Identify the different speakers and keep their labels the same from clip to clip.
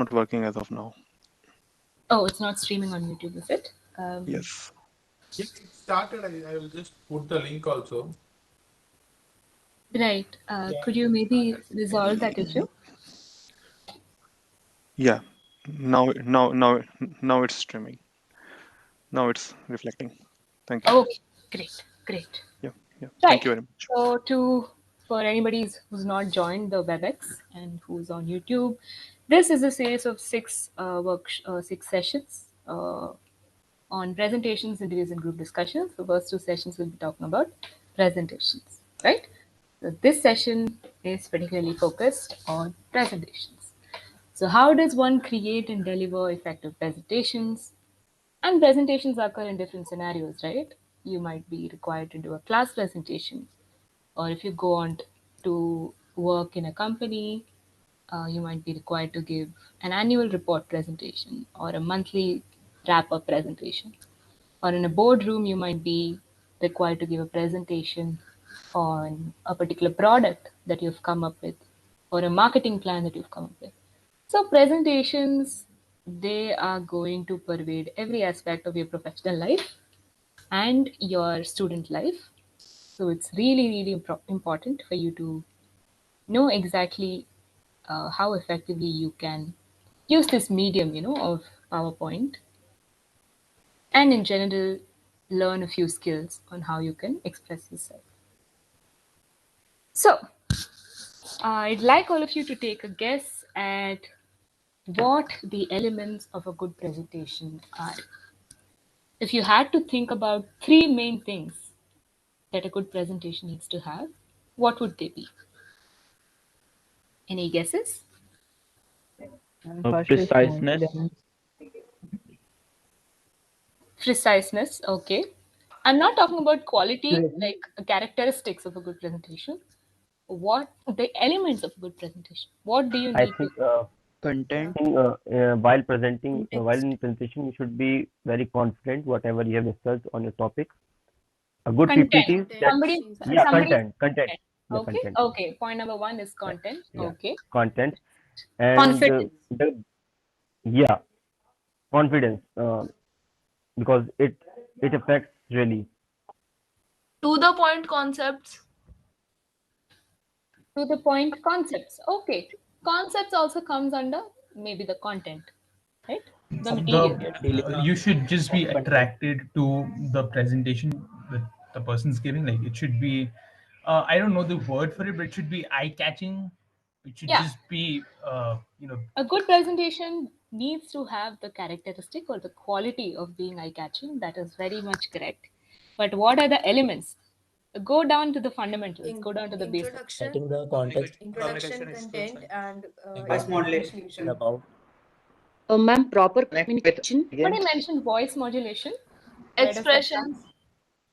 Speaker 1: not working as of now.
Speaker 2: Oh, it's not streaming on YouTube, is it?
Speaker 1: Yes.
Speaker 3: Yeah, it started. I will just put the link also.
Speaker 2: Right. Could you maybe resolve that issue?
Speaker 1: Yeah. Now it's streaming. Now it's reflecting. Thank you.
Speaker 2: Okay, great, great.
Speaker 1: Yeah. Yeah. Thank
Speaker 2: Right.
Speaker 1: you very much.
Speaker 2: So for anybody who's not joined the WebEx and who's on YouTube, this is a series of six sessions on presentations, interviews, and group discussions. The first two sessions will be talking about presentations, right? So this session is particularly focused on presentations. So how does one create and deliver effective presentations? And presentations occur in different scenarios, right? You might be required to do a class presentation, or if you go on to work in a company, you might be required to give an annual report presentation or a monthly wrap up presentation. Or in a boardroom, you might be required to give a presentation on a particular product that you've come up with or a marketing plan that you've come up with. So presentations, they are going to pervade every aspect of your professional life and your student life. So it's really, really important for you to know exactly how effectively you can use this medium, of PowerPoint, and in general, learn a few skills on how you can express yourself. So I'd like all of you to take a guess at what the elements of a good presentation are. If you had to think about three main things that a good presentation needs to have, what would they be? Any guesses?
Speaker 4: And first is
Speaker 5: Preciseness.
Speaker 4: confidence.
Speaker 2: Preciseness, okay. I'm not talking about quality,
Speaker 4: Accuracy.
Speaker 2: like characteristics of a good presentation. What the elements of a good presentation? What do you
Speaker 5: I
Speaker 2: need to?
Speaker 5: think
Speaker 4: Content.
Speaker 5: while presenting, while
Speaker 6: Context.
Speaker 5: in presentation, you should be very confident whatever you have discussed on your topic. A good
Speaker 2: Content.
Speaker 5: PPT that
Speaker 2: Somebody,
Speaker 5: yeah,
Speaker 2: somebody.
Speaker 5: content, yeah,
Speaker 2: Okay.
Speaker 5: content,
Speaker 2: Okay. Point number one is
Speaker 5: yeah,
Speaker 2: content.
Speaker 5: yeah,
Speaker 2: Okay.
Speaker 5: content, and
Speaker 6: Confidence.
Speaker 5: yeah, confidence, because it affects really.
Speaker 6: To the point concepts.
Speaker 2: To the point concepts. Okay. Concepts also comes under maybe the content, right? The material.
Speaker 3: You should just be attracted to the presentation that the person's giving. Like it should be, I don't know the word for it, but it should be eye-catching. It should
Speaker 2: Yeah.
Speaker 3: just be,
Speaker 2: A good presentation needs to have the characteristic or the quality of being eye-catching. That is very much correct. But what are the elements? Go down to the fundamentals. Go down to the basics.
Speaker 6: Introduction,
Speaker 7: Setting the context,
Speaker 6: content, and
Speaker 7: voice
Speaker 6: modulation.
Speaker 7: about
Speaker 8: Ma'am, proper
Speaker 7: connect with
Speaker 8: communication
Speaker 2: But I
Speaker 7: audience,
Speaker 2: mentioned voice modulation. Where does that come?
Speaker 6: Expressions.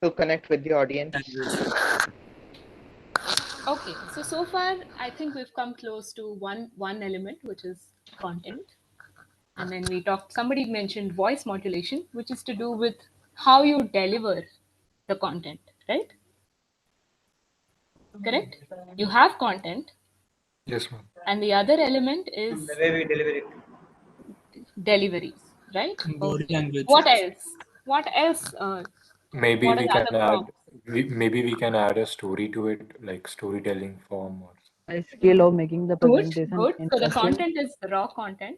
Speaker 7: to connect with the audience.
Speaker 2: Okay, so far I think we've come close to one element, which is content, and then we talked. Somebody mentioned voice modulation, which is to do with how you deliver the content, right? Correct. You have content,
Speaker 9: Yes, ma'am.
Speaker 2: and the other element is
Speaker 10: The way we deliver it.
Speaker 2: delivery, right?
Speaker 10: Body language.
Speaker 2: What else? What else?
Speaker 9: Maybe
Speaker 2: What are
Speaker 9: we
Speaker 2: the
Speaker 9: can
Speaker 2: other forms?
Speaker 9: maybe we can add a story to it, like storytelling form or
Speaker 4: A skill of making the
Speaker 2: Good,
Speaker 4: presentation
Speaker 2: good. So the
Speaker 4: interesting.
Speaker 2: content is raw content.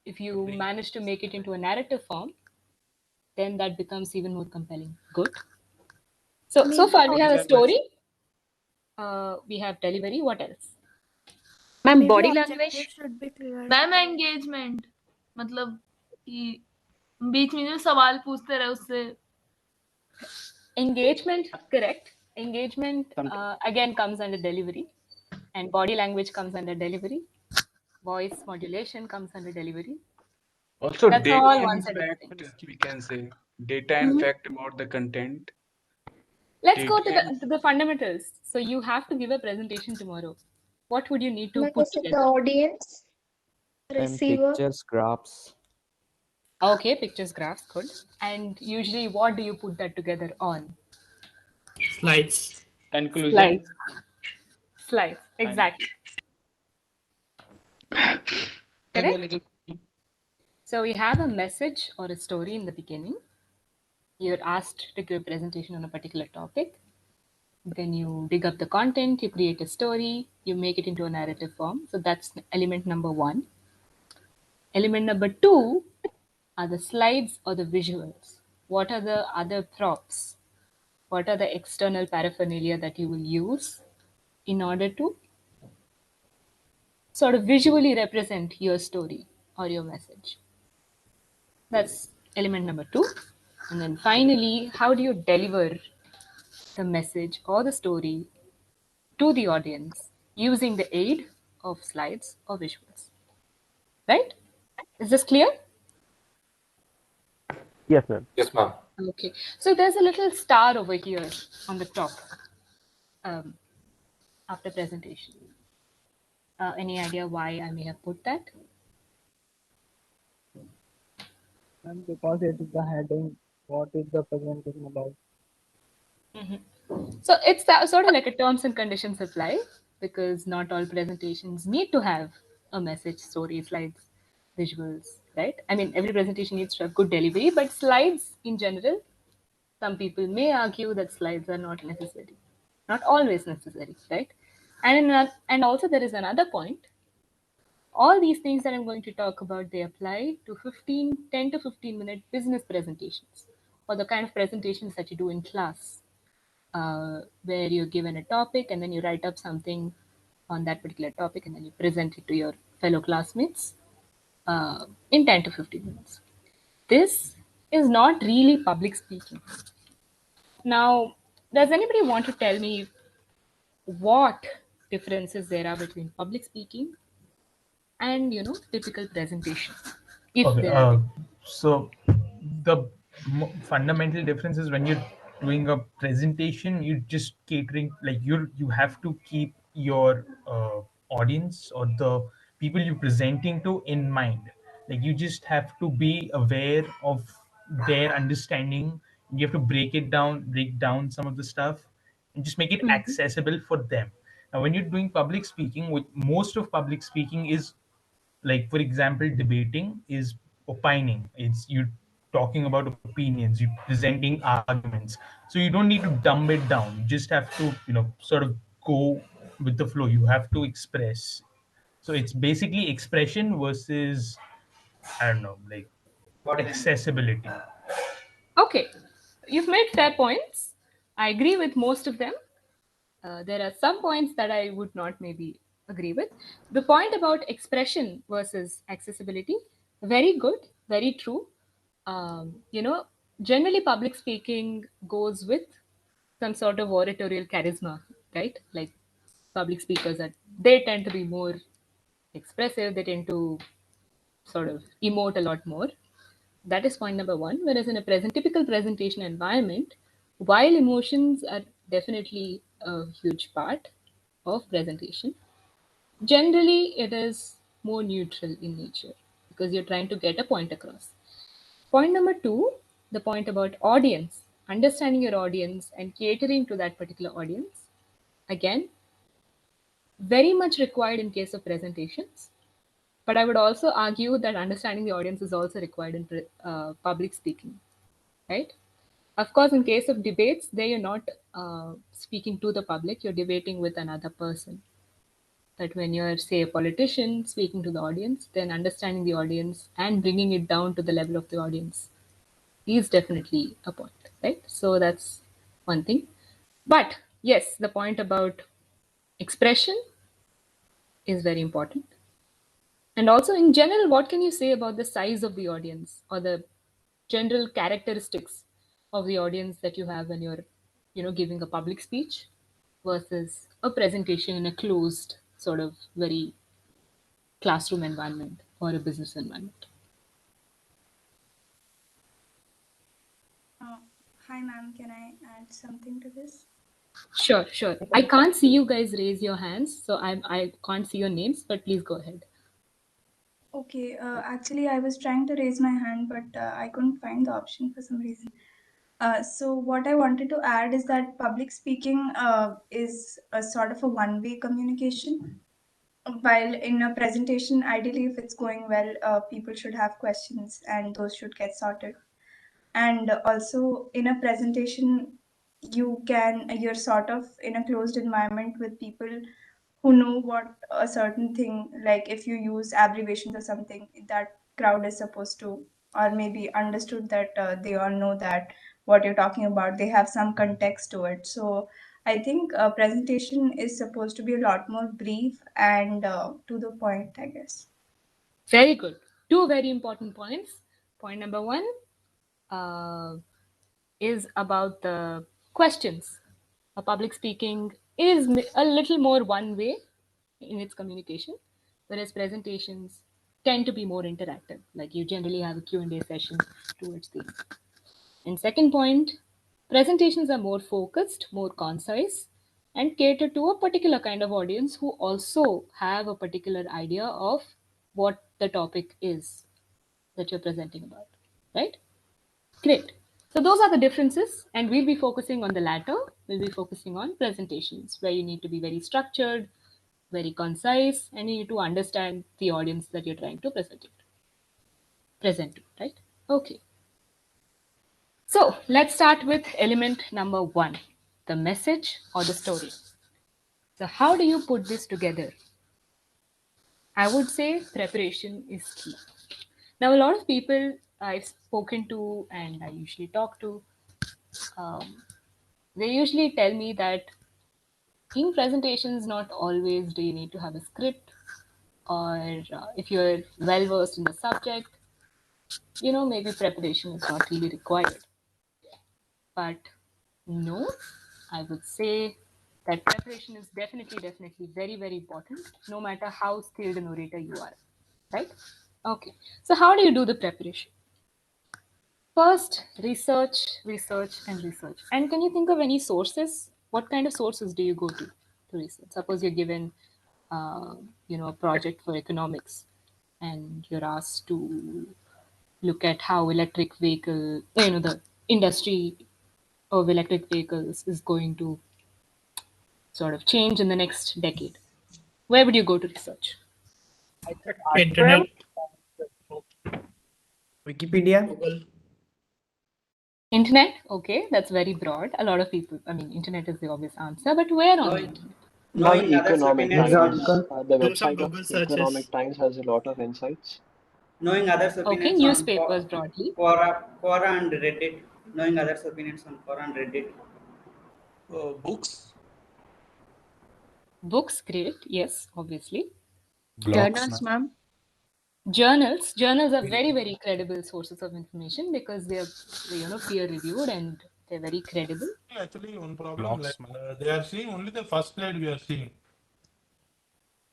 Speaker 2: If you manage to make it into a narrative form, then that becomes even more compelling. Good. So far we have a story. We have delivery. What else?
Speaker 8: ma'am,
Speaker 6: Maybe
Speaker 8: body
Speaker 6: objective
Speaker 8: language.
Speaker 6: should be clear. Ma'am engagement मतलब कि बीच में जो सवाल पूछते रहे उससे
Speaker 2: Engagement, correct. Engagement again comes under delivery, and body language comes under delivery. Voice modulation comes under delivery.
Speaker 10: Also,
Speaker 2: That's
Speaker 10: data
Speaker 2: all
Speaker 10: and
Speaker 2: one set of
Speaker 10: fact,
Speaker 2: things.
Speaker 10: we can say data and fact about the content.
Speaker 2: Let's go
Speaker 10: Data
Speaker 2: to the fundamentals. So you have to give a presentation tomorrow. What would you need to put
Speaker 11: The
Speaker 2: together?
Speaker 11: audience, receiver,
Speaker 12: Pictures, graphs.
Speaker 2: Okay, pictures, graphs, good. And usually, what do you put that together on?
Speaker 10: Slides. Conclusion.
Speaker 2: Slides. Slides, exactly. Correct? So we have a message or a story in the beginning. You're asked to give a presentation on a particular topic. Then you dig up the content, you create a story, you make it into a narrative form. So that's element number 1. Element number 2 are the slides or the visuals. What are the other props? What are the external paraphernalia that you will use in order to sort of visually represent your story or your message? That's element number 2. And then finally, how do you deliver the message or the story to the audience using the aid of slides or visuals? Right? Is this clear?
Speaker 5: Yes, ma'am.
Speaker 9: Yes, ma'am.
Speaker 2: Okay. So there's a little star over here on the top um, after presentation. Any idea why I may have put that?
Speaker 4: And because it is the heading, what is the presentation about?
Speaker 2: So it's sort of like a terms and conditions apply, because not all presentations need to have a message, story, slides, visuals, right? I mean, every presentation needs to have good delivery, but slides in general, some people may argue that slides are not necessary, not always necessary, right? And also there is another point. All these things that I'm going to talk about, they apply to 10 to 15 minute business presentations, or the kind of presentations that you do in class, where you're given a topic and then you write up something on that particular topic and then you present it to your fellow classmates in 10 to 15 minutes. This is not really public speaking. Now, does anybody want to tell me what differences there are between public speaking and, typical presentation, if
Speaker 3: Okay.
Speaker 2: there are?
Speaker 3: So the fundamental difference is when you're doing a presentation, you're just catering, like you have to keep your audience or the people you're presenting to in mind. Like you just have to be aware of their understanding. You have to break down some of the stuff, and just make it accessible for them. Now, when you're doing public speaking, with most of public speaking is, like, for example, debating is opining. It's you talking about opinions, you presenting arguments. So you don't need to dumb it down. You just have to, sort of go with the flow. You have to express. So it's basically expression versus, I don't know, like, accessibility.
Speaker 2: Okay, you've made fair points. I agree with most of them. There are some points that I would not maybe agree with. The point about expression versus accessibility, very good, very true. Generally, public speaking goes with some sort of oratorial charisma, right? Like public speakers, they tend to be more expressive, they tend to sort of emote a lot more. That is point number 1. Whereas in a typical presentation environment, while emotions are definitely a huge part of presentation, generally it is more neutral in nature because you're trying to get a point across. Point number 2, the point about audience, understanding your audience and catering to that particular audience. Again, very much required in case of presentations. But I would also argue that understanding the audience is also required in public speaking, right? Of course, in case of debates, there you're not speaking to the public, you're debating with another person. But when you're, say, a politician speaking to the audience, then understanding the audience and bringing it down to the level of the audience is definitely a point, right? So that's one thing. But yes, the point about expression is very important. And also, in general, what can you say about the size of the audience or the general characteristics of the audience that you have when you're, giving a public speech versus a presentation in a closed, sort of very classroom environment or a business environment?
Speaker 11: Hi, ma'am. Can I add something to this?
Speaker 2: Sure, sure. I can't see you guys raise your hands, so I can't see your names, but please go ahead.
Speaker 11: Okay. Actually, I was trying to raise my hand, but I couldn't find the option for some reason. So what I wanted to add is that public speaking is a sort of a one-way communication. while in a presentation, ideally, if it's going well, people should have questions and those should get sorted. And also in a presentation, you're sort of in a closed environment with people who know what a certain thing, like if you use abbreviations or something, that crowd is supposed to, or maybe understood that they all know that what you're talking about, they have some context to it. So I think a presentation is supposed to be a lot more brief and to the point, I guess.
Speaker 2: Very good. Two very important points. Point number one is about the questions. Public speaking is a little more one way in its communication, whereas presentations tend to be more interactive. Like you generally have a Q&A session towards the end. And second point, presentations are more focused, more concise, and cater to a particular kind of audience who also have a particular idea of what the topic is that you're presenting about, right? Great. So those are the differences, and we'll be focusing on the latter. We'll be focusing on presentations, where you need to be very structured, very concise, and you need to understand the audience that you're trying to present to, right? Okay. So let's start with element number one, the message or the story. So how do you put this together? I would say preparation is key. Now, a lot of people I've spoken to and I usually talk to, they usually tell me that in presentations, not always do you need to have a script, or if you're well versed in the subject, maybe preparation is not really required. But no, I would say that preparation is definitely very, very important, no matter how skilled an orator you are, right? Okay, so how do you do the preparation? First, research, and research. And can you think of any sources? What kind of sources do you go to research? Suppose you're given, a project for economics, and you're asked to look at how the industry of electric vehicles is going to sort of change in the next decade. Where would you go to research?
Speaker 4: I check
Speaker 3: Internet.
Speaker 12: Wikipedia.
Speaker 4: Google.
Speaker 2: Internet? Okay, that's very broad. A lot of people, internet is the obvious answer, but where on the internet?
Speaker 12: Knowing
Speaker 13: Economic
Speaker 12: news
Speaker 13: Times,
Speaker 12: article.
Speaker 13: the
Speaker 4: Do some
Speaker 13: website of
Speaker 4: Google searches.
Speaker 13: Economic Times has a lot of insights.
Speaker 12: Knowing others'
Speaker 2: Okay,
Speaker 12: opinions
Speaker 2: newspapers broadly.
Speaker 12: Quora and Reddit. Knowing others' opinions on Quora and Reddit.
Speaker 4: Books.
Speaker 2: Books, great. Yes, obviously.
Speaker 8: Journals, ma'am.
Speaker 2: Journals are very, very credible sources of information because they are peer reviewed and they're very credible.
Speaker 14: Actually, one problem, they are seeing only the first slide we are seeing.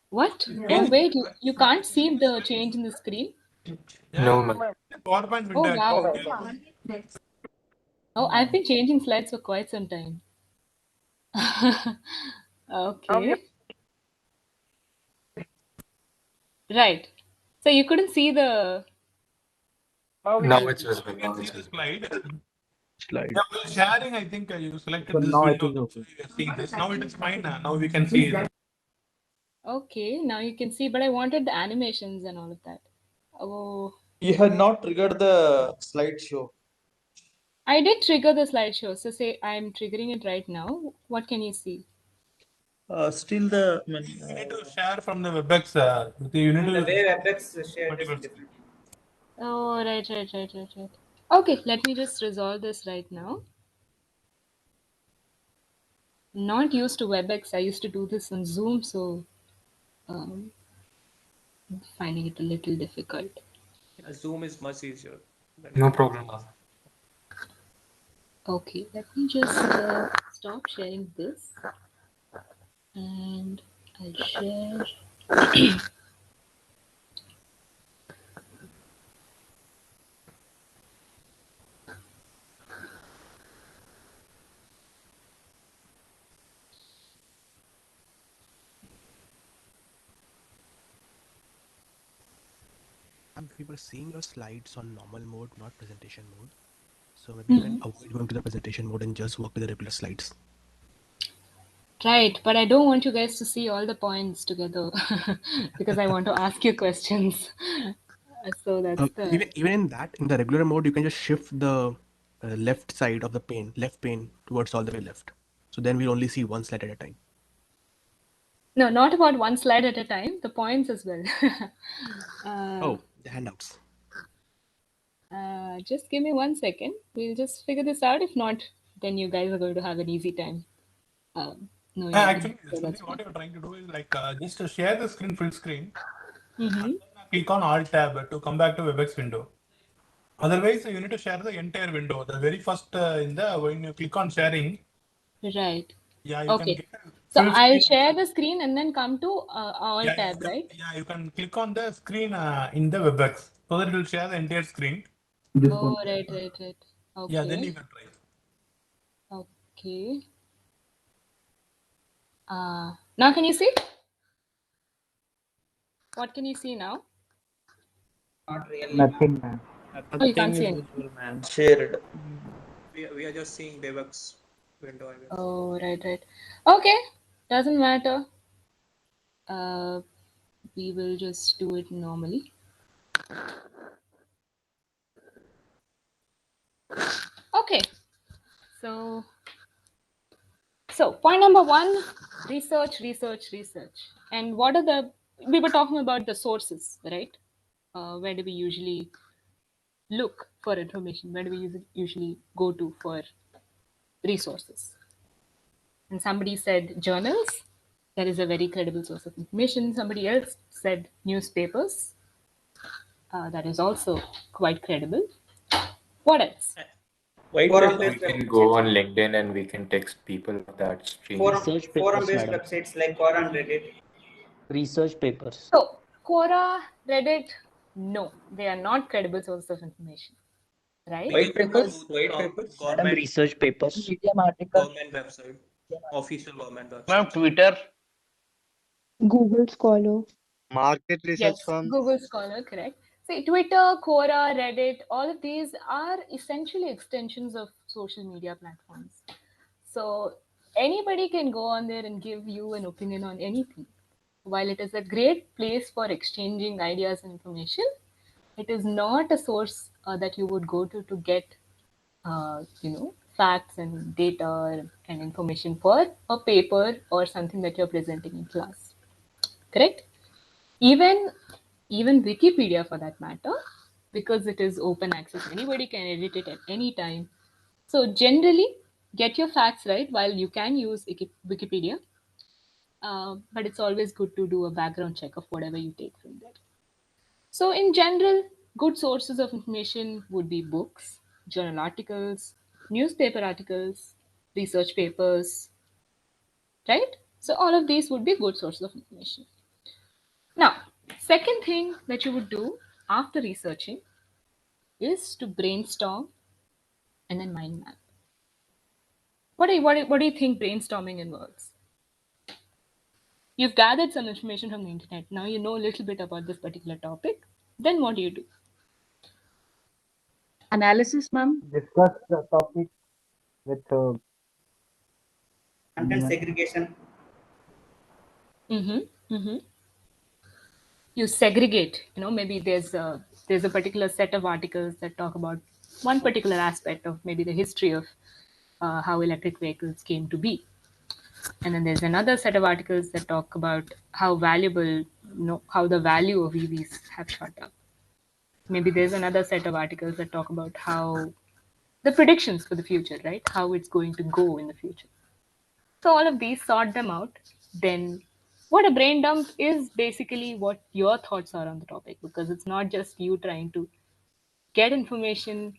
Speaker 2: What? Oh, wait, you can't see the change in the screen?
Speaker 9: No, ma'am.
Speaker 14: PowerPoint
Speaker 2: Oh,
Speaker 14: window.
Speaker 2: wow. Oh, I've been changing slides for quite some time. Okay. Right. So you couldn't see the...
Speaker 9: Now it's visible.
Speaker 14: You can see the slide.
Speaker 13: Slide.
Speaker 14: Yeah, while sharing, I think you selected
Speaker 4: So
Speaker 14: this
Speaker 4: now it
Speaker 14: window.
Speaker 4: is okay.
Speaker 14: We are seeing this. Now it is fine. Now we can see it.
Speaker 2: Okay, now you can see, but I wanted the animations and all of that. Oh,
Speaker 15: You have not triggered the slideshow.
Speaker 2: I did trigger the slideshow. So say I'm triggering it right now. What can you see?
Speaker 15: Still the.
Speaker 14: You need to share from the WebEx. You need
Speaker 12: The
Speaker 14: to.
Speaker 12: way WebEx shared is different.
Speaker 2: Oh, right. Okay, let me just resolve this right now. Not used to WebEx. I used to do this on Zoom, so I'm finding it a little difficult.
Speaker 16: Zoom is much easier.
Speaker 9: No problem, ma'am.
Speaker 2: Okay, let me just stop sharing this and I'll share.
Speaker 17: If we were seeing your slides on normal mode, not presentation mode, so maybe you can avoid going to the presentation mode and just work with the regular slides.
Speaker 2: Right, but I don't want you guys to see all the points together because I want to ask you questions. So that's the
Speaker 17: Even in that, in the regular mode, you can just shift the left side of the pane, left pane towards all the way left. So then we'll only see one slide at a time.
Speaker 2: no, not about one slide at a time. The points as well.
Speaker 17: Oh, the handouts.
Speaker 2: Just give me 1 second. We'll just figure this out. If not, then you guys are going to have an easy time. Knowing
Speaker 14: Actually,
Speaker 2: so
Speaker 14: Shruti,
Speaker 2: that's
Speaker 14: what
Speaker 2: fine.
Speaker 14: you're trying to do is like just to share the screen full screen.
Speaker 2: Mm-hmm.
Speaker 14: Click on Alt tab to come back to WebEx window. Otherwise, you need to share the entire window. The very first when you click on sharing,
Speaker 2: Right.
Speaker 14: yeah, you can
Speaker 2: Okay.
Speaker 14: get a
Speaker 2: So
Speaker 14: full
Speaker 2: I'll
Speaker 14: screen.
Speaker 2: share the screen and then come to all
Speaker 14: Yeah,
Speaker 2: tab, right?
Speaker 14: you can click on the screen in the WebEx so that it will share the entire screen.
Speaker 2: Oh, right.
Speaker 14: Yeah, then
Speaker 2: Okay.
Speaker 14: you can try.
Speaker 2: Okay. Now can you see? What can you see now?
Speaker 12: Not really.
Speaker 4: Nothing, ma'am.
Speaker 2: Oh, you can't
Speaker 4: Nothing
Speaker 2: see
Speaker 4: is
Speaker 2: anything.
Speaker 4: visible, ma'am.
Speaker 12: Shared.
Speaker 16: We are just seeing Bevak's window, I guess.
Speaker 2: Oh, right. Okay. Doesn't matter. We will just do it normally. Okay. So point number 1, research. And what are we were talking about the sources, right? Where do we usually look for information? Where do we usually go to for resources? And somebody said journals. That is a very credible source of information. Somebody else said newspapers. That is also quite credible. What else?
Speaker 9: We can go on LinkedIn and we can text people of that stream.
Speaker 12: Forum-based websites like Quora and Reddit.
Speaker 7: Research papers.
Speaker 2: So, Quora, Reddit, no, they are not credible sources of information, right?
Speaker 7: White papers. Madam, research papers.
Speaker 4: Medium article.
Speaker 16: Government website, official government website.
Speaker 18: Ma'am, Twitter.
Speaker 19: Google Scholar.
Speaker 20: Market research
Speaker 2: Yes,
Speaker 20: firms.
Speaker 2: Google Scholar, correct. See, Twitter, Quora, Reddit, all of these are essentially extensions of social media platforms. So anybody can go on there and give you an opinion on anything. While it is a great place for exchanging ideas and information, it is not a source that you would go to get, facts and data and information for a paper or something that you're presenting in class. Correct? Even Wikipedia, for that matter, because it is open access, anybody can edit it at any time. So generally, get your facts right. While you can use Wikipedia, but it's always good to do a background check of whatever you take from there. So in general, good sources of information would be books, journal articles, newspaper articles, research papers, right? So all of these would be good sources of information. Now, second thing that you would do after researching is to brainstorm and then mind map. What do you think brainstorming involves? You've gathered some information from the internet. Now you know a little bit about this particular topic. Then what do you do?
Speaker 19: Analysis, ma'am.
Speaker 4: Discuss the topic with
Speaker 12: Content segregation.
Speaker 2: You segregate. Maybe there's a particular set of articles that talk about one particular aspect of maybe the history of how electric vehicles came to be, and then there's another set of articles that talk about how valuable, how the value of EVs have shot up. Maybe there's another set of articles that talk about how the predictions for the future, right? How it's going to go in the future. So all of these, sort them out. Then what a brain dump is basically what your thoughts are on the topic, because it's not just you trying to get information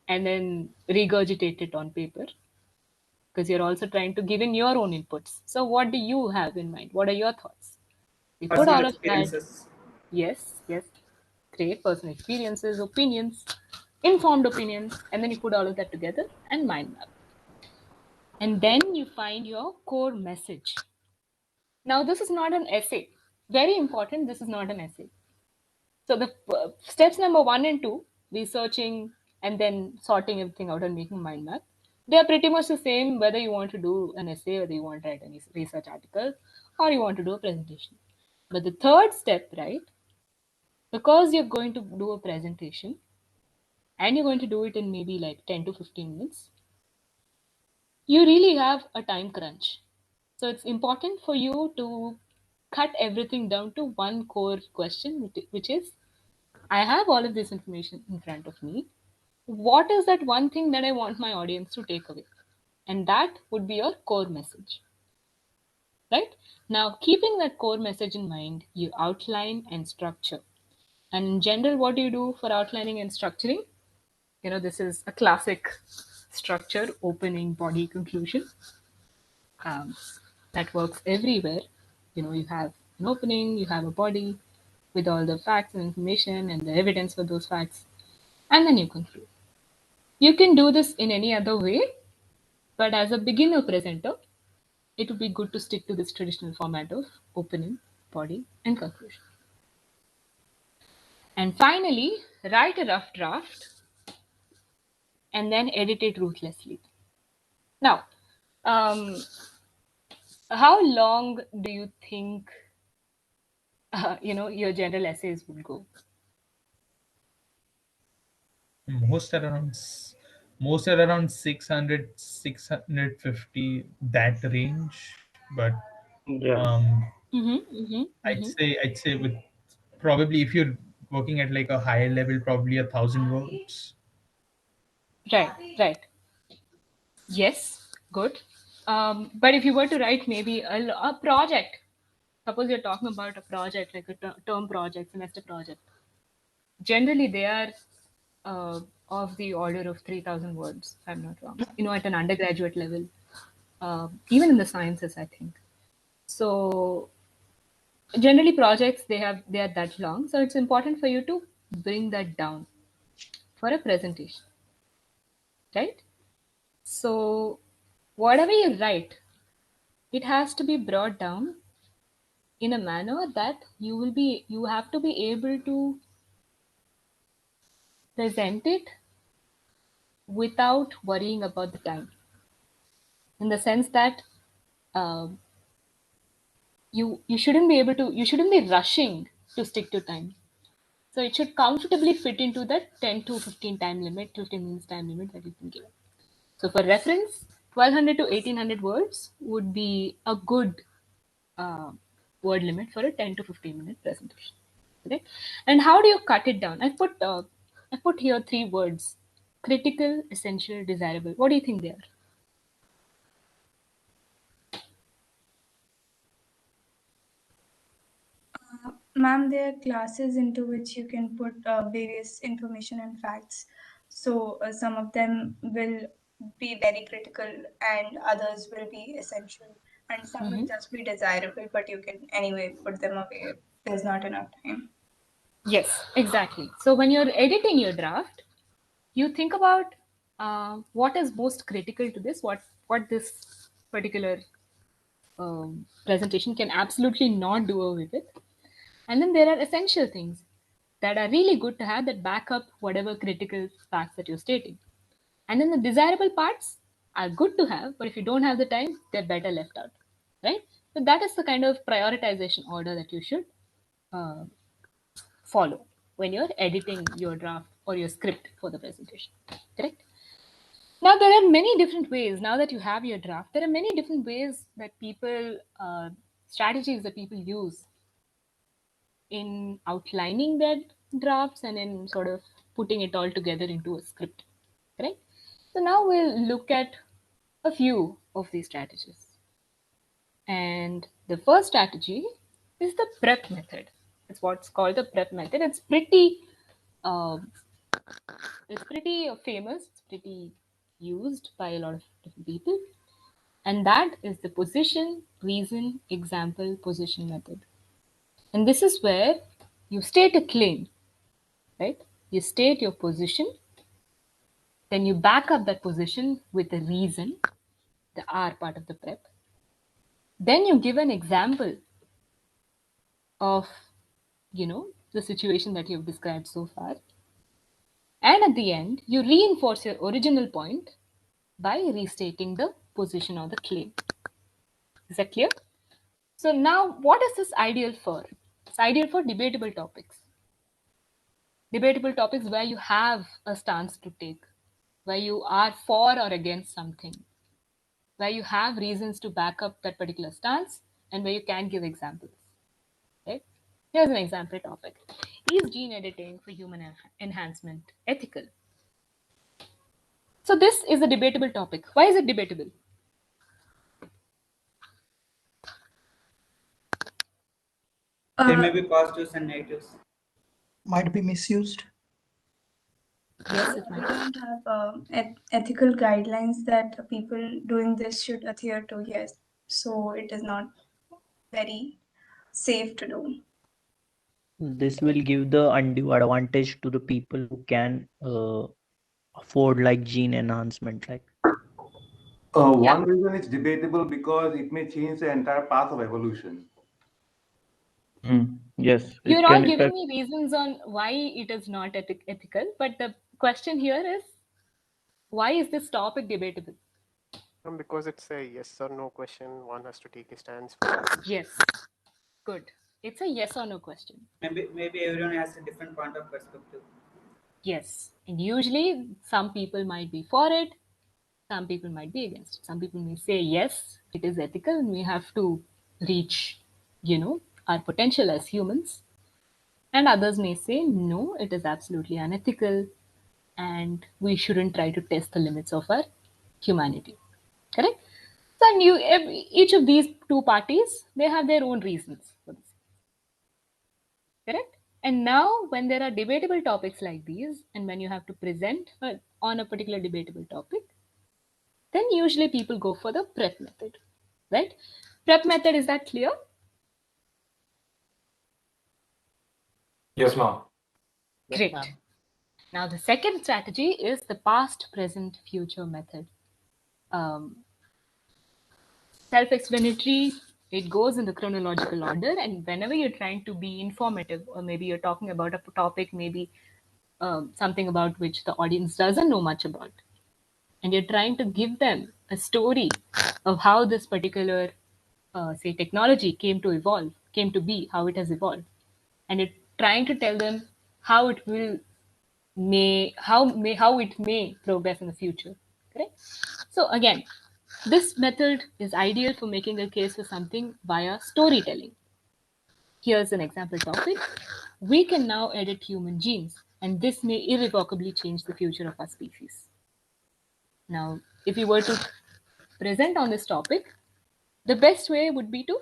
Speaker 2: and then regurgitate it on paper, because you're also trying to give in your own inputs. So what do you have in mind? What are your thoughts? You put
Speaker 12: Personal
Speaker 2: all of that.
Speaker 12: experiences.
Speaker 2: Yes. Great. Personal experiences, opinions, informed opinions, and then you put all of that together and mind map. And then you find your core message. Now, this is not an essay. Very important, this is not an essay. So the steps number 1 and 2, researching and then sorting everything out and making mind map. They are pretty much the same whether you want to do an essay, whether you want to write any research article, or you want to do a presentation. But the third step, right, because you're going to do a presentation and you're going to do it in maybe like 10 to 15 minutes, you really have a time crunch. So it's important for you to cut everything down to one core question, which is, I have all of this information in front of me. What is that one thing that I want my audience to take away? And that would be your core message. Right? Now, keeping that core message in mind, you outline and structure. And in general, what do you do for outlining and structuring? This is a classic structure: opening, body, conclusion. That works everywhere. You have an opening, you have a body with all the facts and information and the evidence for those facts, and then you conclude. You can do this in any other way, but as a beginner presenter, it would be good to stick to this traditional format of opening, body, and conclusion. And finally, write a rough draft and then edit it ruthlessly. Now, how long do you think your general essays would go?
Speaker 3: Most are around 600, 650, that range. But I'd say with probably, if you're working at like a higher level, probably 1,000 words.
Speaker 2: Right. Yes, good. But if you were to write maybe a project, suppose you're talking about a project like a term project, semester project, generally they are of the order of 3,000 words, if I'm not wrong, at an undergraduate level, even in the sciences, I think. So generally projects, they are that long. So it's important for you to bring that down for a presentation, right? So whatever you write, it has to be brought down in a manner that you have to be able to present it without worrying about the time, in the sense that um, you shouldn't be rushing to stick to time. So it should comfortably fit into that 10 to 15 minutes time limit that you can give. So for reference, 1200 to 1800 words would be a good uh, word limit for a 10 to 15 minute presentation. Okay? And how do you cut it down? I put here 3 words: critical, essential, desirable. What do you think they are?
Speaker 11: Ma'am, there are classes into which you can put various information and facts. So some of them will be very critical and others will be essential. And some will just be desirable, but you can anyway put them away if there's not enough time.
Speaker 2: Yes, exactly. So when you're editing your draft, you think about what is most critical to this, what this particular presentation can absolutely not do away with. And then there are essential things that are really good to have that back up whatever critical facts that you're stating. And then the desirable parts are good to have, but if you don't have the time, they're better left out, right? So that is the kind of prioritization order that you should uh, follow when you're editing your draft or your script for the presentation, correct? Now, there are many different ways. Now that you have your draft, there are many different ways that strategies that people use in outlining their drafts and in sort of putting it all together into a script, correct? So now we'll look at a few of these strategies. And the first strategy is the prep method. It's what's called the prep method. Uh, it's pretty famous. It's pretty used by a lot of different people. And that is the position, reason, example, position method. And this is where you state a claim, right? You state your position, then you back up that position with a reason, the R part of the prep. Then you give an example of, the situation that you've described so far. And at the end, you reinforce your original point by restating the position or the claim. Is that clear? So now what is this ideal for? It's ideal for debatable topics. Debatable topics where you have a stance to take, where you are for or against something, where you have reasons to back up that particular stance, and where you can give examples. Right? Here's an example topic. Is gene editing for human enhancement ethical? So this is a debatable topic. Why is it debatable?
Speaker 12: There may be positives and negatives.
Speaker 15: Might be misused.
Speaker 2: Yes,
Speaker 11: We don't have ethical guidelines that people doing this should adhere to. Yes, so it is not very safe to do.
Speaker 7: This will give the undue advantage to the people who can afford like gene enhancement. Like
Speaker 18: One reason it's debatable because it may change the entire path of evolution.
Speaker 5: Yes, it
Speaker 2: You're all
Speaker 5: can
Speaker 2: giving
Speaker 5: affect.
Speaker 2: me reasons on why it is not ethical, but the question here is, why is this topic debatable?
Speaker 20: Because it's a yes or no question, one has to take a stance for that.
Speaker 2: Yes. Good. It's a yes or no question.
Speaker 12: Maybe everyone has a different point of perspective.
Speaker 2: Yes. And usually some people might be for it, some people might be against it. Some people may say, yes, it is ethical and we have to reach, our potential as humans. And others may say, no, it is absolutely unethical and we shouldn't try to test the limits of our humanity. Correct? So each of these two parties, they have their own reasons for this. Correct? And now when there are debatable topics like these, and when you have to present on a particular debatable topic, then usually people go for the prep method, right? Prep method, is that clear?
Speaker 9: Yes, ma'am.
Speaker 2: Great. Now the second strategy is the past, present, future method. Self-explanatory, it goes in the chronological order, and whenever you're trying to be informative, or maybe you're talking about a topic, maybe something about which the audience doesn't know much about, and you're trying to give them a story of how this particular, say, technology came to evolve, came to be, how it has evolved, and you're trying to tell them how it will how it may progress in the future. Correct? So again, this method is ideal for making a case for something via storytelling. Here's an example topic. We can now edit human genes, and this may irrevocably change the future of our species. Now, if you were to present on this topic, the best way would be to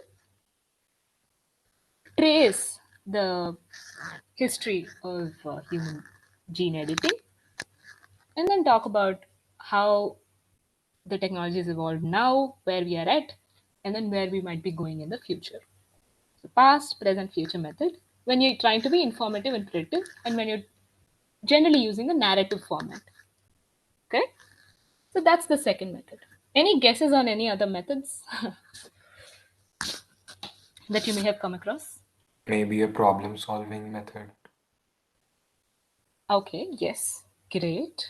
Speaker 2: trace the history of human gene editing and then talk about how the technology has evolved now, where we are at, and then where we might be going in the future. So past, present, future method when you're trying to be informative and predictive, and when you're generally using a narrative format. Okay? So that's the second method. Any guesses on any other methods that you may have come across?
Speaker 9: Maybe a problem-solving method.
Speaker 2: Okay, yes, great.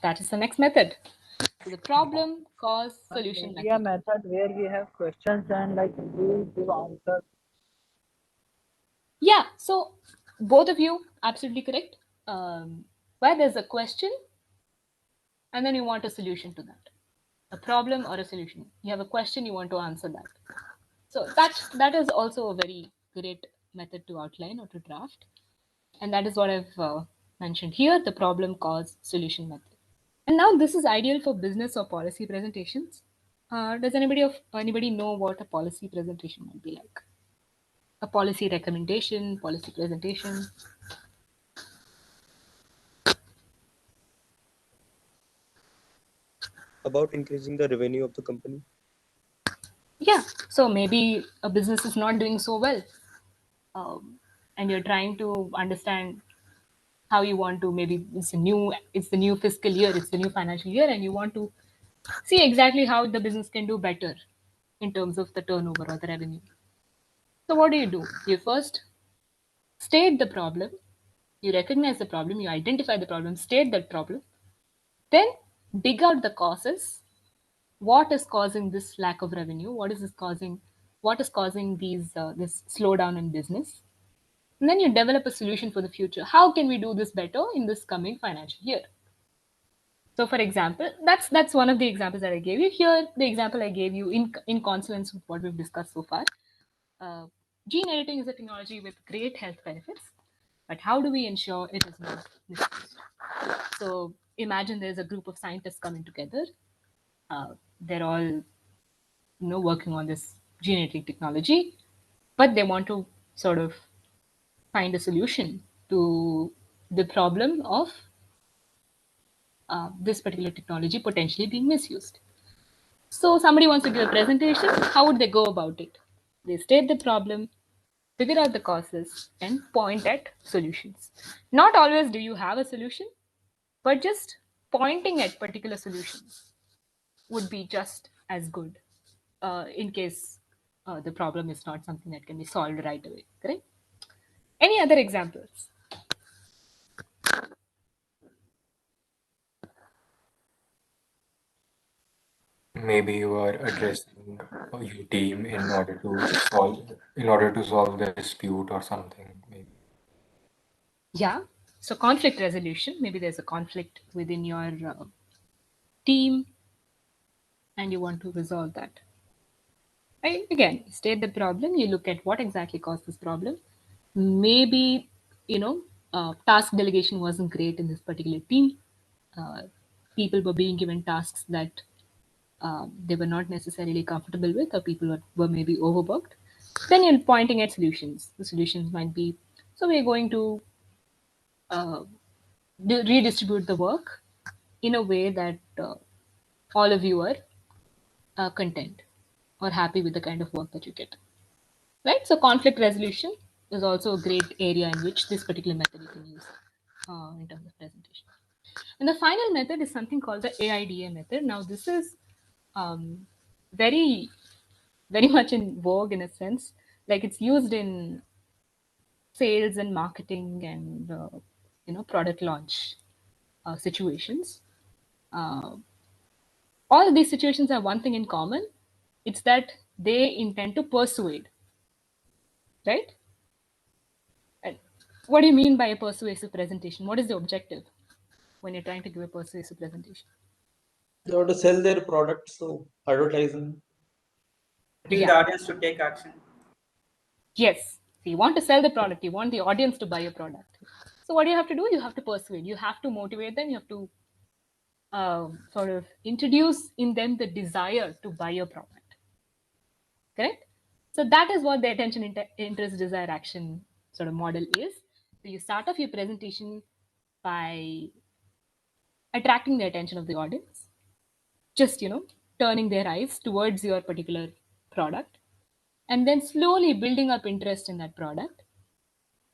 Speaker 2: That is the next method. So the problem, cause, solution
Speaker 4: Maybe a
Speaker 2: method.
Speaker 4: method where we have questions and like we give answers.
Speaker 2: Yeah, so both of you, absolutely correct. Where there's a question and then you want a solution to that. A problem or a solution. You have a question, you want to answer that. So that is also a very great method to outline or to draft. And that is what I've mentioned here, the problem, cause, solution method. And now this is ideal for business or policy presentations. Does anybody know what a policy presentation might be like? A policy recommendation, policy presentation.
Speaker 21: About increasing the revenue of the company.
Speaker 2: Yeah, so maybe a business is not doing so well, and you're trying to understand how you want to, maybe it's the new fiscal year, it's the new financial year, and you want to see exactly how the business can do better in terms of the turnover or the revenue. So what do? You first state the problem, you recognize the problem, you identify the problem, state that problem, Then dig out the causes. What is causing this lack of revenue? What is causing this slowdown in business? And then you develop a solution for the future. How can we do this better in this coming financial year? So, for example, that's one of the examples that I gave you. Here, the example I gave you in consonance with what we've discussed so far. Gene editing is a technology with great health benefits, but how do we ensure it is not misused? So, imagine there's a group of scientists coming together. They're all working on this gene editing technology, but they want to sort of find a solution to the problem of this particular technology potentially being misused. So somebody wants to give a presentation. How would they go about it? They state the problem, figure out the causes, and point at solutions. Not always do you have a solution, but just pointing at particular solutions would be just as good in case the problem is not something that can be solved right away. Correct? Any other examples?
Speaker 9: Maybe you are addressing your team in order to solve the dispute or something. Maybe.
Speaker 2: Yeah. So conflict resolution. Maybe there's a conflict within your team, and you want to resolve that. Again, state the problem. You look at what exactly caused this problem. Maybe task delegation wasn't great in this particular team. Uh, People were being given tasks that they were not necessarily comfortable with, or people were maybe overworked. Then you're pointing at solutions. The solutions might be, so we're going to uh, redistribute the work in a way that all of you are content or happy with the kind of work that you get. Right? So conflict resolution is also a great area in which this particular method you can use in terms of presentation. And the final method is something called the AIDA method. Now, this is um, very, very much in vogue in a sense. Like it's used in sales and marketing and product launch situations. Uh, all of these situations have one thing in common. It's that they intend to persuade, right? And what do you mean by a persuasive presentation? What is the objective when you're trying to give a persuasive presentation?
Speaker 12: They want to sell their product, so advertising.
Speaker 11: Getting the audience to take action.
Speaker 2: Yes. So you want to sell the product. You want the audience to buy your product. So what do you have to do? You have to persuade. You have to motivate them. You have to sort of introduce in them the desire to buy your product. Correct? So that is what the attention, interest, desire, action sort of model is. So you start off your presentation by attracting the attention of the audience, just turning their eyes towards your particular product, and then slowly building up interest in that product.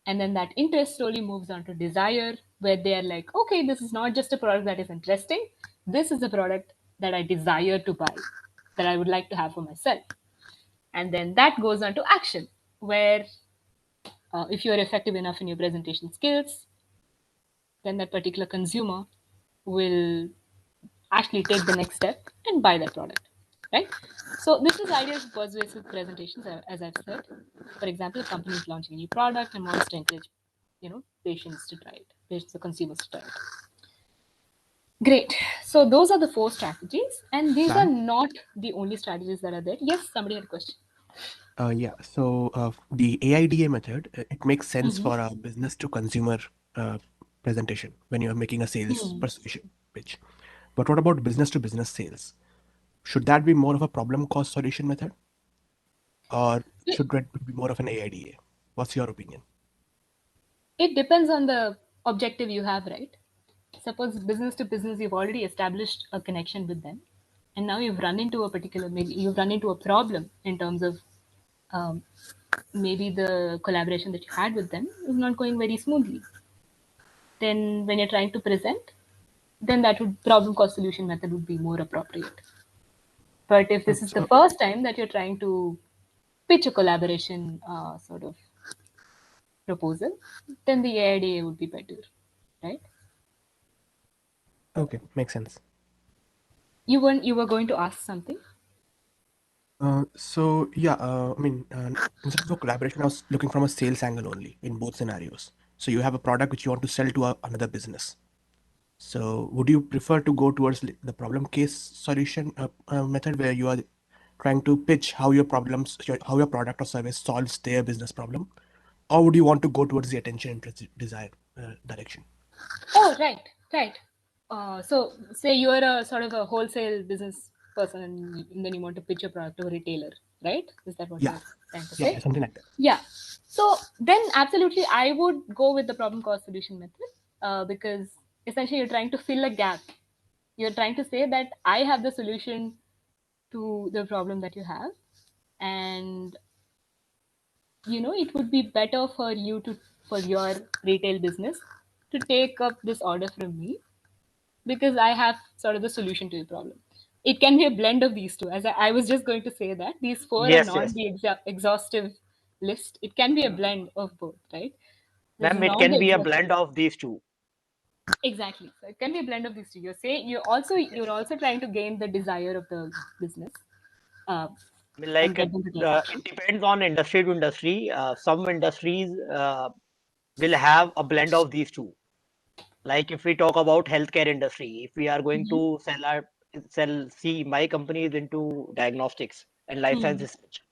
Speaker 2: And then that interest slowly moves on to desire, where they are like, okay, this is not just a product that is interesting, this is a product that I desire to buy, that I would like to have for myself. And then that goes on to action, where if you are effective enough in your presentation skills, then that particular consumer will actually take the next step and buy that product, right? So this is ideas of persuasive presentations, as I've said. For example, a company is launching a new product and wants to encourage, patients to try it, patients or consumers to try it. Great. So those are the 4 strategies, and these are not the only strategies that are there. Yes, somebody had a question.
Speaker 17: Yeah. So the AIDA method, it makes sense
Speaker 2: Mhm.
Speaker 17: for a business to consumer presentation when you're making a sales
Speaker 2: Hmm.
Speaker 17: persuasion pitch. But what about business to business sales? Should that be more of a problem cost solution method, or should it be more of an AIDA? What's your opinion?
Speaker 2: It depends on the objective you have, right? Suppose business to business, you've already established a connection with them, and now maybe you've run into a problem in terms of um, maybe the collaboration that you had with them is not going very smoothly. Then when you're trying to present, then that would problem cost solution method would be more appropriate. But if this is the first time that you're trying to pitch a collaboration sort of proposal, then the AIDA would be better, right?
Speaker 17: Okay, makes sense.
Speaker 2: You were going to ask something?
Speaker 17: So yeah, instead of a collaboration, I was looking from a sales angle only in both scenarios. So you have a product which you want to sell to another business. So would you prefer to go towards the problem case solution method where you are trying to pitch how how your product or service solves their business problem, or would you want to go towards the attention and desire direction?
Speaker 2: Oh, right, right. So say you are a sort of a wholesale business person, and then you want to pitch your product to a retailer, right? Is that what
Speaker 17: Yeah,
Speaker 2: you're trying to
Speaker 17: yeah,
Speaker 2: say?
Speaker 17: something like that.
Speaker 2: Yeah. So then, absolutely, I would go with the problem cause solution method because essentially you're trying to fill a gap. You're trying to say that I have the solution to the problem that you have, and it would be better for your retail business to take up this order from me because I have sort of the solution to the problem. It can be a blend of these two. As I was just going to say that these four are
Speaker 1: Yes,
Speaker 2: not
Speaker 1: yes.
Speaker 2: the exhaustive list. It can be a blend of both, right? This is
Speaker 1: Ma'am, it
Speaker 2: not the
Speaker 1: can be a
Speaker 2: exhaustive.
Speaker 1: blend of these two.
Speaker 2: Exactly. So it can be a blend of these two. You're also trying to gain the desire of the business uh,
Speaker 1: I mean,
Speaker 2: and
Speaker 1: like
Speaker 2: get them to take action.
Speaker 1: it depends on industry to industry. Some industries will have a blend of these two. Like if we talk about healthcare industry, if we are going
Speaker 2: Mhm.
Speaker 1: to see my company is into diagnostics and life
Speaker 2: Hmm.
Speaker 1: science research.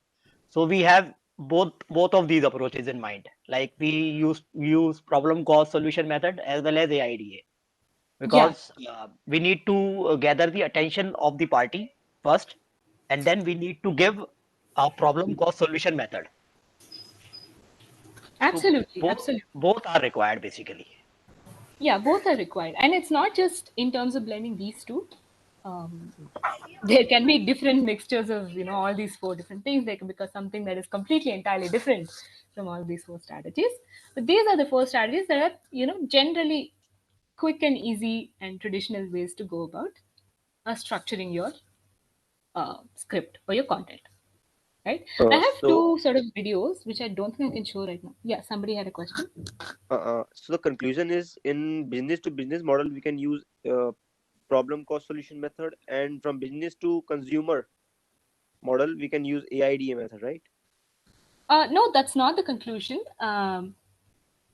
Speaker 1: So we have both of these approaches in mind. Like we use problem cause solution method as well as AIDA
Speaker 2: Yeah,
Speaker 1: because we need to gather the attention of the party first, and then we need to give a problem cause solution method. So
Speaker 2: absolutely,
Speaker 1: both
Speaker 2: absolutely.
Speaker 1: both are required basically.
Speaker 2: Yeah, both are required, and it's not just in terms of blending these two. Um, there can be different mixtures of all these four different things. There can become something that is completely entirely different from all these four strategies. But these are the four strategies that are generally quick and easy and traditional ways to go about structuring your script or your content. Right? I have
Speaker 21: So,
Speaker 2: two sort of videos which I don't think I can show right now. Yeah, somebody had a question.
Speaker 21: so the conclusion is in business to business model, we can use problem cost solution method, and from business to consumer model, we can use AIDA method, right?
Speaker 2: No, that's not the conclusion.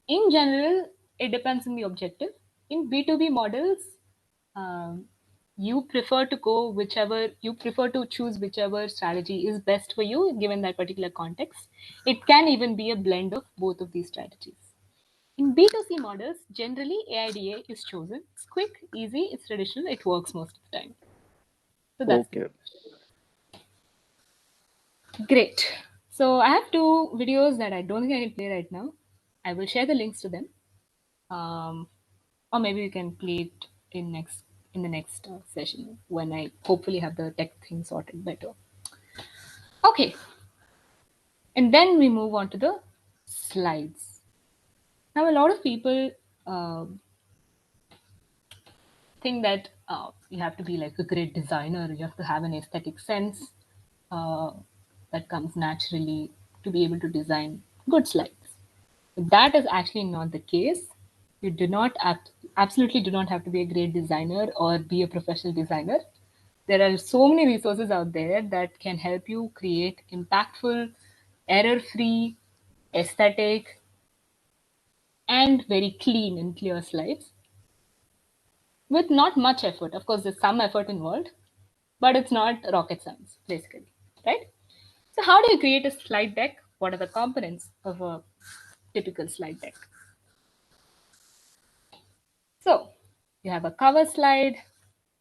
Speaker 2: In general, it depends on the objective. In B2B models, um, you prefer to choose whichever strategy is best for you given that particular context. It can even be a blend of both of these strategies. In B2C models, generally AIDA is chosen. It's quick, easy, it's traditional, it works most of the time. So that's the
Speaker 21: Okay.
Speaker 2: great. So I have two videos that I don't think I can play right now. I will share the links to them. Or maybe we can play it in the next session when I hopefully have the tech thing sorted better. Okay, and then we move on to the slides. Now, a lot of people think that you have to be like a great designer, you have to have an aesthetic sense uh, that comes naturally to be able to design good slides. But that is actually not the case. You do not absolutely do not have to be a great designer or be a professional designer. There are so many resources out there that can help you create impactful, error-free, aesthetic, and very clean and clear slides with not much effort. Of course, there's some effort involved, but it's not rocket science, basically, right? So, how do you create a slide deck? What are the components of a typical slide deck? So, you have a cover slide,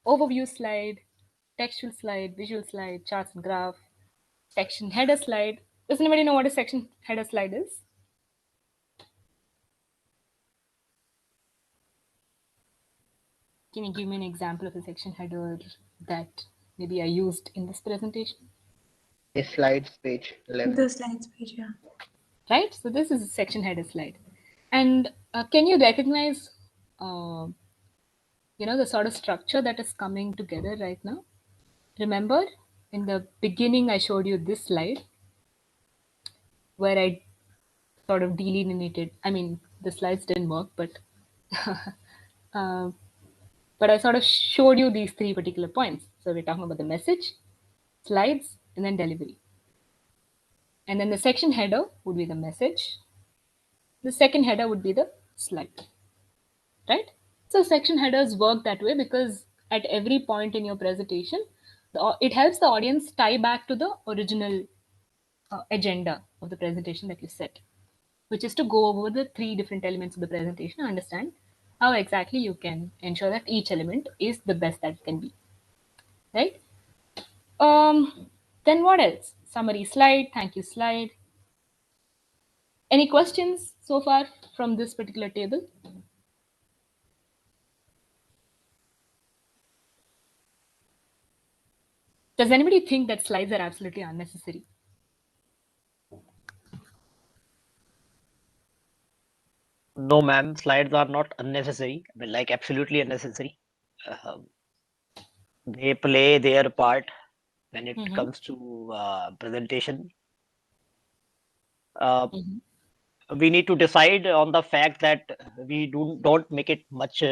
Speaker 2: overview slide, textual slide, visual slide, charts and graph, section header slide. Does anybody know what a section header slide is? Can you give me an example of a section header that maybe I used in this presentation?
Speaker 21: A slides page 11.
Speaker 11: The slides page, yeah.
Speaker 2: Right? So this is a section header slide. And can you recognize, the sort of structure that is coming together right now? Remember, in the beginning, I showed you this slide where I sort of delineated. I mean, the slides didn't work, but But I sort of showed you these three particular points. So we're talking about the message, slides, and then delivery. And then the section header would be the message. The second header would be the slide, right? So section headers work that way because at every point in your presentation, it helps the audience tie back to the original agenda of the presentation that you set, which is to go over the three different elements of the presentation and understand how exactly you can ensure that each element is the best that it can be, right? Then what else? Summary slide, thank you slide. Any questions so far from this particular table? Does anybody think that slides are absolutely unnecessary?
Speaker 1: No, ma'am, slides are not unnecessary. I mean, like absolutely unnecessary. They play their part when it comes to presentation. We need to decide on the fact that we don't make it much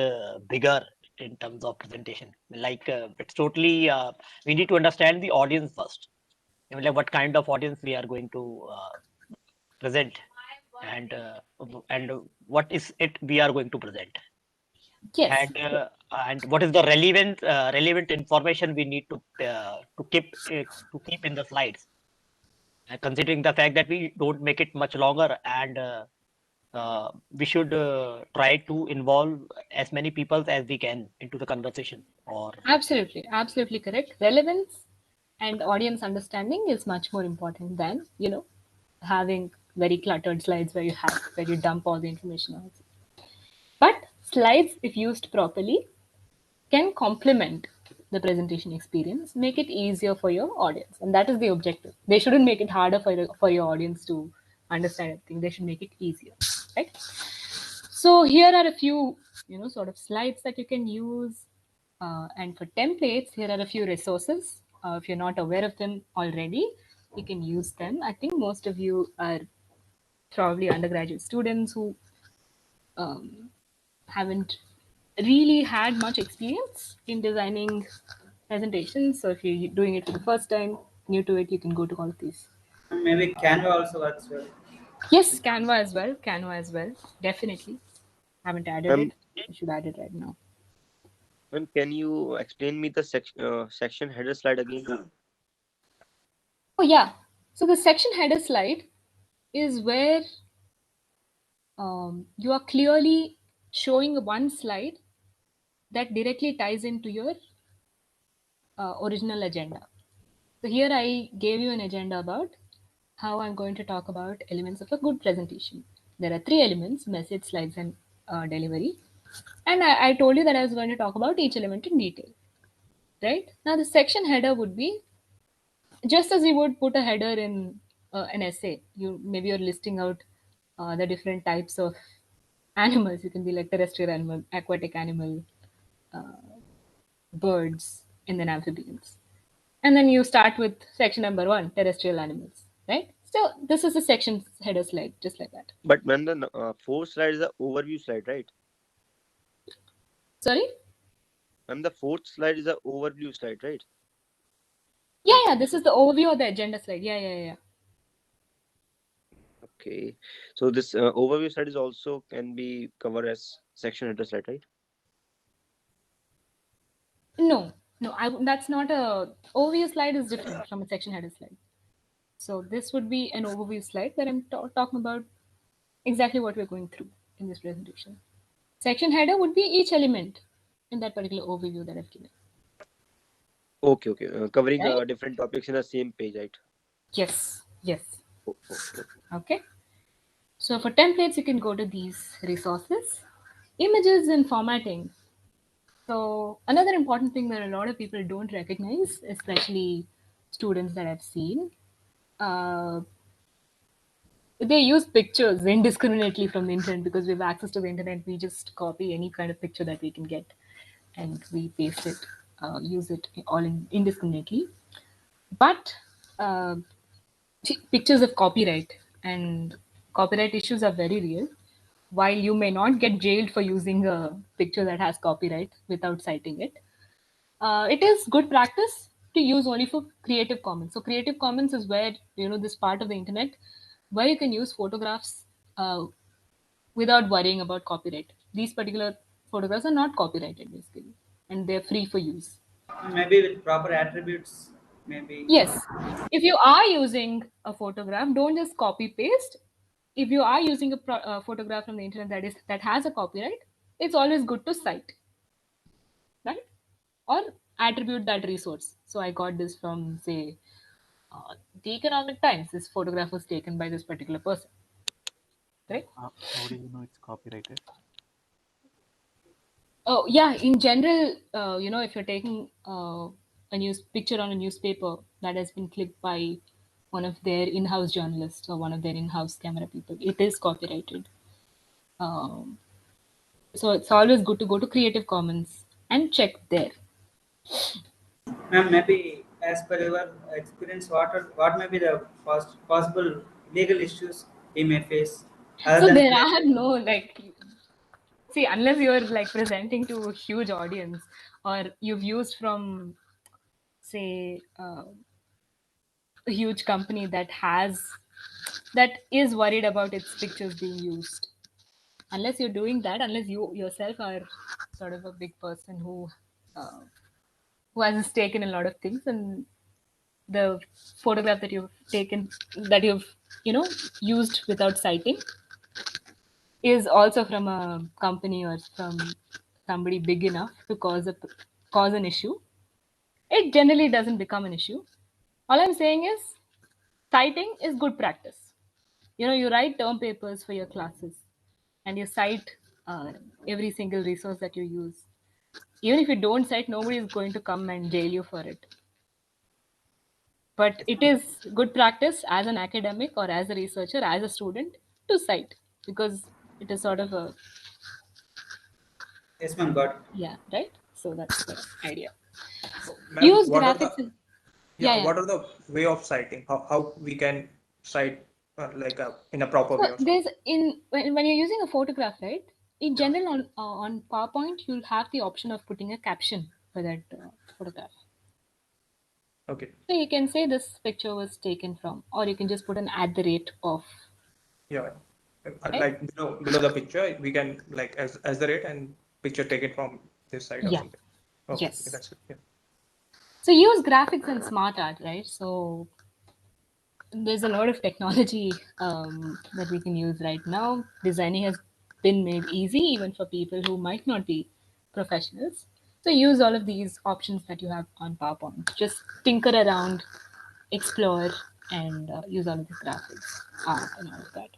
Speaker 1: bigger in terms of presentation. Like it's totally we need to understand the audience first. I mean, like what kind of audience we are going to present, and what is it we are going to present.
Speaker 2: Yes.
Speaker 1: And what is the relevant information we need to keep in the slides, considering the fact that we don't make it much longer, and we should try to involve as many people as we can into the conversation. Or
Speaker 2: Absolutely correct. Relevance and audience understanding is much more important than having very cluttered slides where you dump all the information on. But slides, if used properly, can complement the presentation experience, make it easier for your audience, and that is the objective. They shouldn't make it harder for your audience to understand everything. They should make it easier, right? So here are a few sort of slides that you can use, and for templates, here are a few resources. If you're not aware of them already, you can use them. I think most of you are probably undergraduate students who haven't really had much experience in designing presentations. So if you're doing it for the first time, new to it, you can go to all of these.
Speaker 12: Maybe Canva also works well.
Speaker 2: Yes, Canva as well. Canva as well. Definitely. Haven't added it. You should add it right now.
Speaker 21: Ma'am, can you explain me the section header slide again?
Speaker 2: Oh yeah. So the section header slide is where you are clearly showing one slide that directly ties into your original agenda. So here I gave you an agenda about how I'm going to talk about elements of a good presentation. There are three elements: message, slides, and delivery. And I told you that I was going to talk about each element in detail. Right? Now the section header would be just as you would put a header in an essay. Maybe you're listing out the different types of animals. You can be like terrestrial animal, aquatic animal, birds, and then amphibians. And then you start with section number 1, terrestrial animals, right? So this is a section header slide, just like that.
Speaker 21: But when the fourth slide is the overview slide, right?
Speaker 2: Sorry?
Speaker 21: And the fourth slide is the overview slide, right?
Speaker 2: Yeah, this is the overview of the agenda slide. Yeah.
Speaker 21: Okay. So this overview slide is also can be covered as section header slide, right?
Speaker 2: No, that's not a overview slide is different from a section header slide. So this would be an overview slide where I'm talking about exactly what we're going through in this presentation. Section header would be each element in that particular overview that I've given.
Speaker 21: Okay. Covering
Speaker 2: Right?
Speaker 21: different topics in the same page, right?
Speaker 2: Yes.
Speaker 21: Okay.
Speaker 2: Okay. So for templates, you can go to these resources. Images and formatting. So another important thing that a lot of people don't recognize, especially students that I've seen, they use pictures indiscriminately from the internet because we have access to the internet. We just copy any kind of picture that we can get and we paste it, use it all indiscriminately. But pictures of copyright and copyright issues are very real. while you may not get jailed for using a picture that has copyright without citing it, it is good practice to use only for Creative Commons. So Creative Commons is where, this part of the internet where you can use photographs without worrying about copyright. These particular photographs are not copyrighted basically, and they're free for use.
Speaker 12: Maybe with proper attributes, maybe.
Speaker 2: Yes. If you are using a photograph, don't just copy paste. If you are using a photograph from the internet that has a copyright, it's always good to cite, right? Or attribute that resource. So I got this from, say, the Economic Times. This photograph was taken by this particular person, right?
Speaker 8: How do you know it's copyrighted?
Speaker 2: Oh yeah, in general, if you're taking a picture on a newspaper that has been clicked by one of their in-house journalists or one of their in-house camera people, it is copyrighted. Um, so it's always good to go to Creative Commons and check there.
Speaker 12: Ma'am, maybe as per your experience, what may be the possible legal issues we may face other
Speaker 2: So
Speaker 12: than
Speaker 2: there are no see, unless you're presenting to a huge audience or you've used from, say, a huge company that is worried about its pictures being used. Unless you're doing that, unless you yourself are sort of a big person who has a stake in a lot of things, and the photograph that you've taken, that you've used without citing, is also from a company or from somebody big enough to cause an issue, it generally doesn't become an issue. All I'm saying is citing is good practice. You write term papers for your classes and you cite every single resource that you use. Even if you don't cite, nobody is going to come and jail you for it. But it is good practice as an academic or as a researcher, as a student, to cite, because it is sort of a...
Speaker 12: Yes, ma'am, got it.
Speaker 2: Yeah, right? So that's the idea.
Speaker 16: Ma'am,
Speaker 2: Use
Speaker 16: what are
Speaker 2: graphics.
Speaker 16: the
Speaker 2: Yeah.
Speaker 16: what are the way of citing? How we can cite in a proper way
Speaker 2: So
Speaker 16: or something?
Speaker 2: there's when you're using a photograph, right? In general, on PowerPoint, you'll have the option of putting a caption for that photograph.
Speaker 16: Okay.
Speaker 2: So you can say this picture was taken from, or you can just put an @ of.
Speaker 16: Yeah.
Speaker 2: Right?
Speaker 16: Like below the picture, we can as the rate and picture taken from this side or
Speaker 2: Yeah.
Speaker 16: something. Okay.
Speaker 2: Yes.
Speaker 16: That's good. Yeah.
Speaker 2: So use graphics and smart art, right? So there's a lot of technology that we can use right now. Designing has been made easy even for people who might not be professionals. So use all of these options that you have on PowerPoint. Just tinker around, explore, and use all of the graphics and all of that.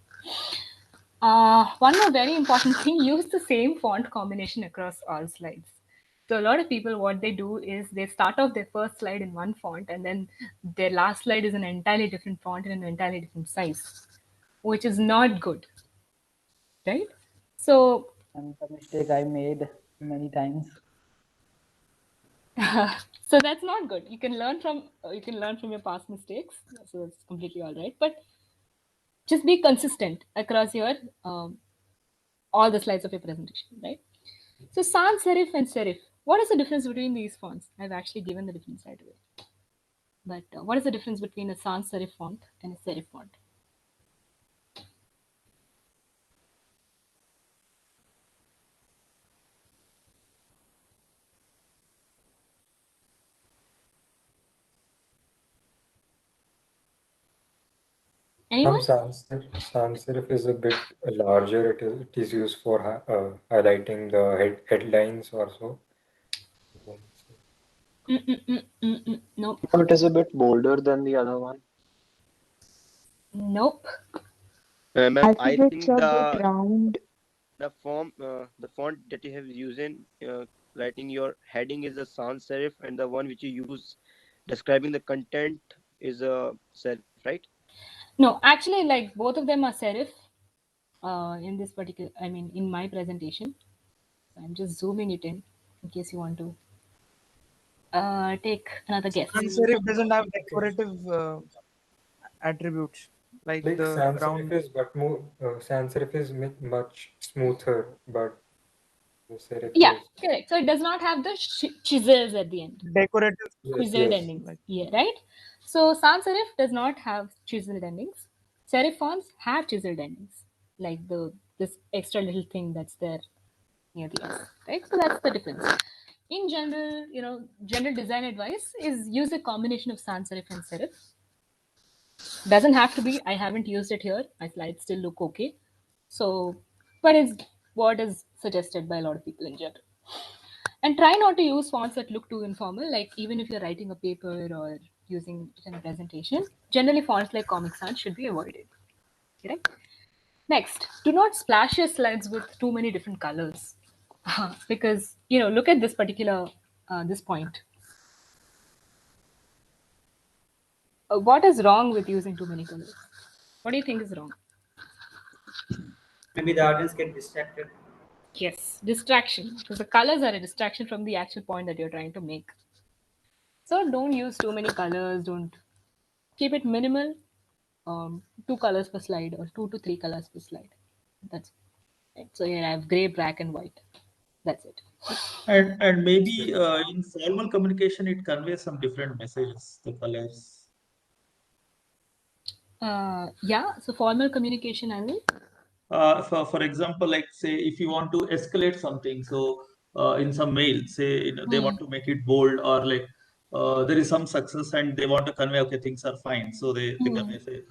Speaker 2: One more very important thing, use the same font combination across all slides. So a lot of people, what they do is they start off their first slide in one font and then their last slide is an entirely different font and an entirely different size, which is not good, right? So
Speaker 4: And the mistake I made many times.
Speaker 2: so that's not good. You can learn from your past mistakes, so that's completely all right. But just be consistent across your all the slides of your presentation, right? So sans serif and serif. What is the difference between these fonts? I've actually given the difference right away. But what is the difference between a sans serif font and a serif font? Anyone?
Speaker 9: Sans serif is a bit larger. It is used for highlighting the headlines or so.
Speaker 2: Nope.
Speaker 13: It is a bit bolder than the other one.
Speaker 2: Nope.
Speaker 21: Ma'am, I
Speaker 19: Alphabets
Speaker 21: think
Speaker 19: are a bit round.
Speaker 21: the font that you have used in writing your heading is a sans serif, and the one which you use describing the content is a serif, right?
Speaker 2: No, actually, both of them are serif in this particular, in my presentation. So I'm just zooming it in case you want to take another guess.
Speaker 6: Sans serif doesn't have decorative attributes. Like
Speaker 9: Like
Speaker 6: the
Speaker 9: sans serif
Speaker 6: round.
Speaker 9: is but more sans serif is much smoother, but the serif
Speaker 2: Yeah,
Speaker 9: is
Speaker 2: correct. So it does not have the chisels at the end.
Speaker 6: Decorative.
Speaker 2: Chiseled
Speaker 9: yes.
Speaker 2: endings.
Speaker 6: Like
Speaker 2: Yeah, right? So sans serif does not have chiseled endings. Serif fonts have chiseled endings, like this extra little thing that's there near the end, right? So that's the difference. In general, general design advice is use a combination of sans serif and serif. Doesn't have to be. I haven't used it here. My slides still look okay. So, but it's what is suggested by a lot of people in general. And try not to use fonts that look too informal, like even if you're writing a paper or using it in a presentation. Generally, fonts like Comic Sans should be avoided. Correct? Next, do not splash your slides with too many different colors. Because, look at this particular, this point. What is wrong with using too many colors? What do you think is wrong?
Speaker 12: Maybe the audience get distracted.
Speaker 2: Yes, distraction. Because the colors are a distraction from the actual point that you're trying to make. So don't use too many colors. Don't keep it minimal. 2 colors per slide or 2 to 3 colors per slide. That's it. So here I have gray, black, and white. That's it.
Speaker 22: And maybe in formal communication, it conveys some different messages, the colors.
Speaker 2: Yeah. So formal communication, I mean.
Speaker 22: For example, like say if you want to escalate something, so in some mail, say they want to make it bold, or like there is some success and they want to convey, okay, things are fine, so they convey say.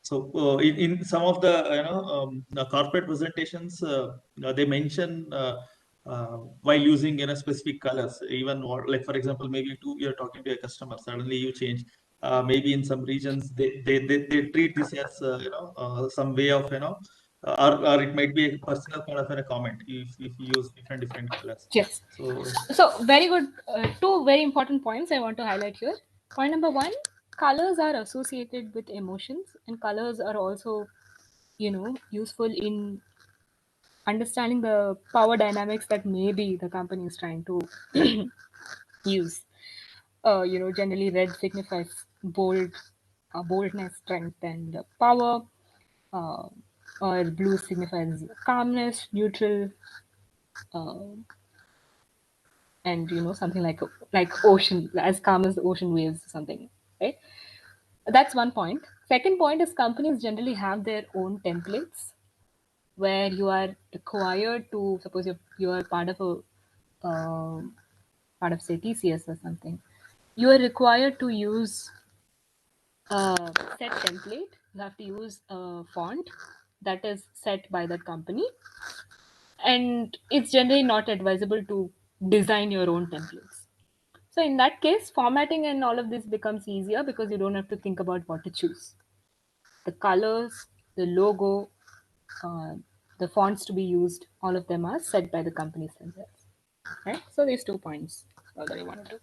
Speaker 22: So in some of the the corporate presentations, they mention while using specific colors, even like for example, maybe you're talking to a customer, suddenly you change. Maybe in some regions they treat this as some way of or it might be a personal kind of a comment if you use different colors.
Speaker 2: Yes.
Speaker 22: So
Speaker 2: So very good. Two very important points I want to highlight here. Point number one: colors are associated with emotions, and colors are also, useful in understanding the power dynamics that maybe the company is trying to use. Generally red signifies boldness, strength, and power. Uh, or blue signifies calmness, neutral, uh, and something like ocean, as calm as the ocean waves, or something, right? That's one point. Second point is companies generally have their own templates where you are required to suppose you're part of a part of say TCS or something. You are required to use a set template. You have to use a font that is set by that company, and it's generally not advisable to design your own templates. So in that case, formatting and all of this becomes easier because you don't have to think about what to choose. The colors, the logo, uh, the fonts to be used, all of them are set by the companies themselves. Right? So these 2 points that I wanted to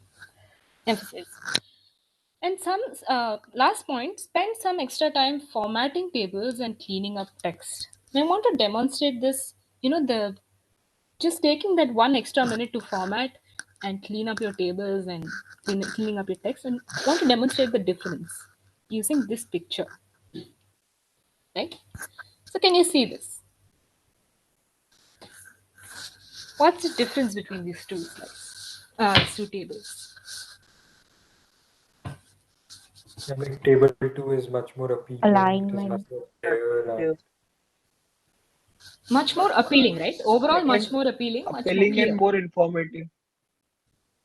Speaker 2: emphasize. And some last point, spend some extra time formatting tables and cleaning up text. And I want to demonstrate this, the just taking that 1 extra minute to format and clean up your tables and cleaning up your text, and want to demonstrate the difference using this picture, right? So can you see this? What's the difference between these two slides? These 2 tables?
Speaker 9: Yeah, like table 2 is much more appealing. It is much
Speaker 19: Alignment.
Speaker 9: more clear and
Speaker 2: Much more appealing, right? Overall, much
Speaker 4: Second,
Speaker 2: more appealing, much more
Speaker 4: appealing and
Speaker 2: clear.
Speaker 4: more informative.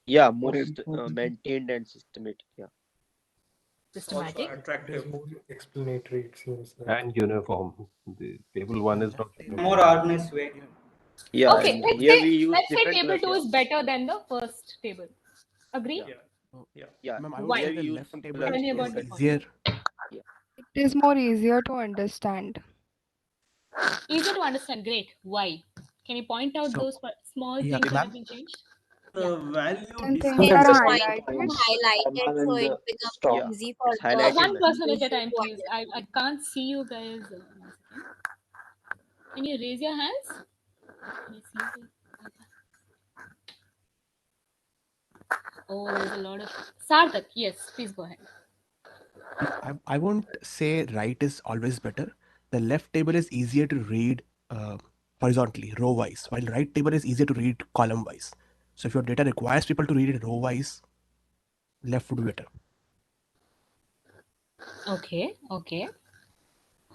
Speaker 21: Yeah,
Speaker 4: More informative.
Speaker 21: maintained and systematic. Yeah.
Speaker 16: Also
Speaker 2: Systematic.
Speaker 9: it
Speaker 16: attractive.
Speaker 9: is more explanatory, it seems like.
Speaker 5: And uniform. The table one is not
Speaker 12: More
Speaker 5: uniform.
Speaker 12: organized way.
Speaker 21: Yeah,
Speaker 2: Okay,
Speaker 21: and here we use
Speaker 2: let's say
Speaker 21: different
Speaker 2: table
Speaker 21: colors.
Speaker 2: 2
Speaker 21: Yeah.
Speaker 2: is better than the first table. Agree?
Speaker 21: Yeah.
Speaker 22: Yeah.
Speaker 21: Yeah.
Speaker 17: Ma'am, I would
Speaker 2: Why?
Speaker 17: say
Speaker 21: Here we
Speaker 17: the
Speaker 21: use
Speaker 17: left
Speaker 21: some
Speaker 17: table
Speaker 2: Tell
Speaker 21: colors.
Speaker 2: me
Speaker 21: Yeah.
Speaker 2: about
Speaker 17: is
Speaker 2: the point.
Speaker 17: easier.
Speaker 21: Yeah.
Speaker 19: It is more easier to understand.
Speaker 2: Easy to understand. Great. Why? Can you point out
Speaker 17: So,
Speaker 2: those small
Speaker 17: yeah,
Speaker 2: things that have
Speaker 17: ma'am.
Speaker 2: been changed? Yeah.
Speaker 22: The value
Speaker 19: Certain things
Speaker 21: Yeah.
Speaker 19: are
Speaker 21: The
Speaker 19: highlighted.
Speaker 11: Highlighted so it becomes
Speaker 21: yeah.
Speaker 11: easy for
Speaker 21: It's
Speaker 11: the
Speaker 21: highlighted,
Speaker 2: One
Speaker 21: ma'am.
Speaker 2: person at a
Speaker 11: user
Speaker 2: time,
Speaker 11: to
Speaker 2: please.
Speaker 11: understand.
Speaker 2: I can't see you guys. One second. Can you raise your hands? Can you see the- Oh, there's a lot of Sarthak. Yes, please go ahead.
Speaker 17: I won't say right is always better. The left table is easier to read horizontally, row wise, while right table is easier to read column wise. So if your data requires people to read it row wise, left would be better.
Speaker 2: Okay, okay.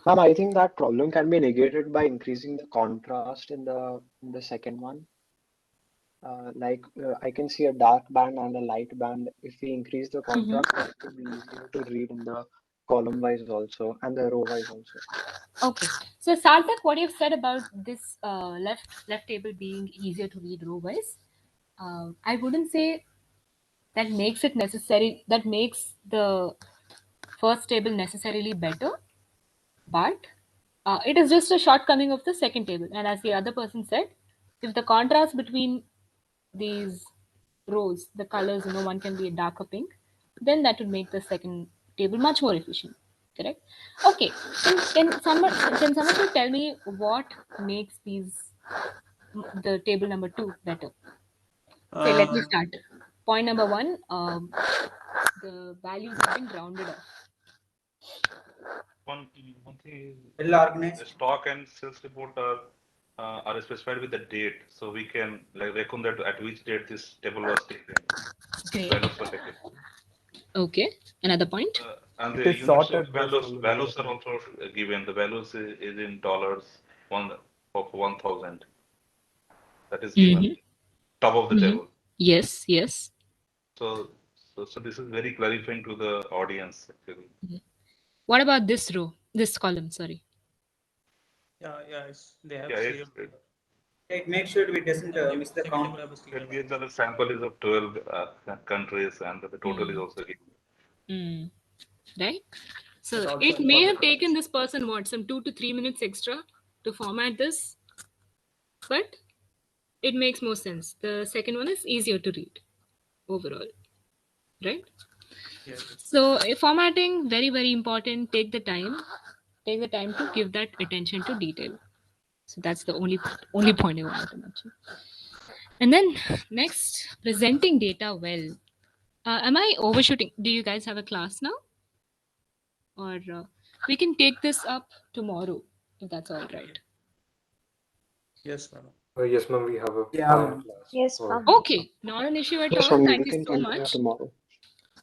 Speaker 13: Ma'am, I think that problem can be negated by increasing the contrast in the second one. I can see a dark band and a light band. If we increase the contrast, then it would be easier to read in the column wise also and the row wise also.
Speaker 2: Okay. So Sarthak, what you've said about this left table being easier to read row wise, I wouldn't say that makes it necessary. That makes the first table necessarily better, but it is just a shortcoming of the second table. And as the other person said, if the contrast between these rows, the colors, one can be a darker pink, then that would make the second table much more efficient. Correct? Okay. Can someone tell me what makes the table number 2 better? Say, let me start. Point number 1, the values have been rounded off.
Speaker 6: One thing is
Speaker 12: Well organized.
Speaker 6: the stock and sales report are specified with the date, so we can like reckon that at which date this table was taken.
Speaker 2: Great.
Speaker 6: Values were taken.
Speaker 2: Okay. Another point.
Speaker 6: And
Speaker 3: It
Speaker 6: the
Speaker 3: is
Speaker 6: units
Speaker 3: sorted
Speaker 6: of
Speaker 3: based
Speaker 6: values
Speaker 3: on the
Speaker 6: values
Speaker 3: number
Speaker 6: are
Speaker 3: of
Speaker 6: also given. The values is in dollars, one of 1,000. That is given top of the table.
Speaker 2: Yes, yes.
Speaker 6: So this is very clarifying to the audience actually.
Speaker 2: What about this row, this column? Sorry.
Speaker 16: Yeah, they have
Speaker 6: Yeah,
Speaker 16: serial.
Speaker 12: It makes sure we doesn't miss the count.
Speaker 6: The sample is of 12 countries, and the total is also given.
Speaker 2: Right? So
Speaker 16: But also
Speaker 2: it may have
Speaker 16: informative
Speaker 2: taken this person some 2 to 3 minutes extra to format this, but it makes more sense. The second one is easier to read overall, right?
Speaker 16: Yes.
Speaker 2: So formatting, very, very important. Take the time to give that attention to detail. So that's the only point I wanted to mention. And then next, presenting data well. Am I overshooting? Do you guys have a class now? Or we can take this up tomorrow, if that's all right.
Speaker 16: Yes, ma'am.
Speaker 9: Yes, ma'am, we have a
Speaker 4: Yeah,
Speaker 9: planned
Speaker 4: ma'am.
Speaker 9: class.
Speaker 11: Yes,
Speaker 9: for-
Speaker 11: ma'am.
Speaker 2: Okay, not an issue at
Speaker 13: Yes,
Speaker 2: all.
Speaker 13: ma'am,
Speaker 2: Thank
Speaker 13: we
Speaker 2: you
Speaker 13: can
Speaker 2: so
Speaker 13: continue
Speaker 2: much.
Speaker 13: tomorrow.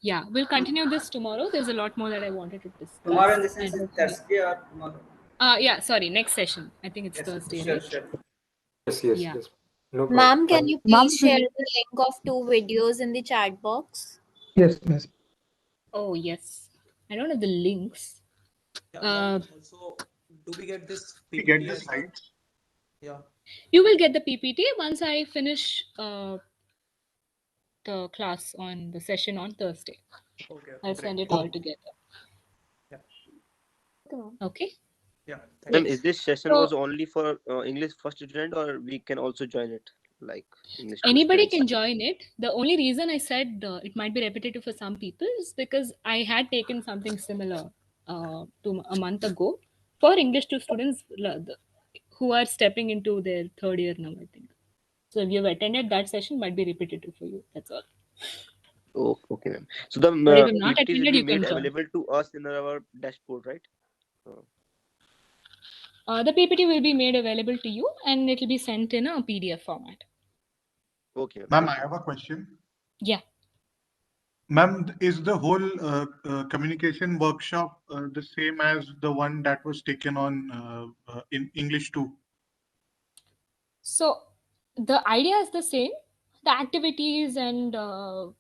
Speaker 2: Yeah, we'll continue this tomorrow. There's a lot more that I wanted to discuss.
Speaker 12: Tomorrow in the sense
Speaker 2: and
Speaker 12: it's
Speaker 2: hopefully-
Speaker 12: Thursday or tomorrow?
Speaker 2: Yeah, sorry, next session. I think it's
Speaker 12: Yes,
Speaker 2: Thursday,
Speaker 12: sure,
Speaker 2: right?
Speaker 12: sure.
Speaker 9: Yes, yes,
Speaker 2: Yeah.
Speaker 9: yes. No problem.
Speaker 10: Ma'am, can you please share the link of 2 videos in the chat box?
Speaker 4: Yes, miss.
Speaker 2: Oh, yes. I don't have the links.
Speaker 16: Also, do we get this PPT as well? Yeah.
Speaker 2: You will get the PPT once I finish the class on the session on Thursday.
Speaker 16: Okay.
Speaker 2: I'll send it all together.
Speaker 16: Yeah.
Speaker 2: Okay.
Speaker 16: Yeah.
Speaker 21: Ma'am, is this session
Speaker 2: So-
Speaker 21: was only for English first student, or we can also join it like English two
Speaker 2: Anybody
Speaker 21: students?
Speaker 2: can join it. The only reason I said it might be repetitive for some people is because I had taken something similar to a month ago for English to students who are stepping into their third year now, I think. So if you've attended that session, might be repetitive for you. That's all.
Speaker 21: Oh, okay, ma'am. So the
Speaker 2: But if you've not
Speaker 21: PPTs will
Speaker 2: attended,
Speaker 21: be
Speaker 2: you can
Speaker 21: made
Speaker 2: join.
Speaker 21: available to us in our dashboard, right?
Speaker 2: The PPT will be made available to you, and it will be sent in a PDF format.
Speaker 21: Okay.
Speaker 23: Ma'am, I have a question.
Speaker 2: Yeah.
Speaker 23: Ma'am, is the whole communication workshop the same as the one that was taken on in English too?
Speaker 2: So the idea is the same. The activities and the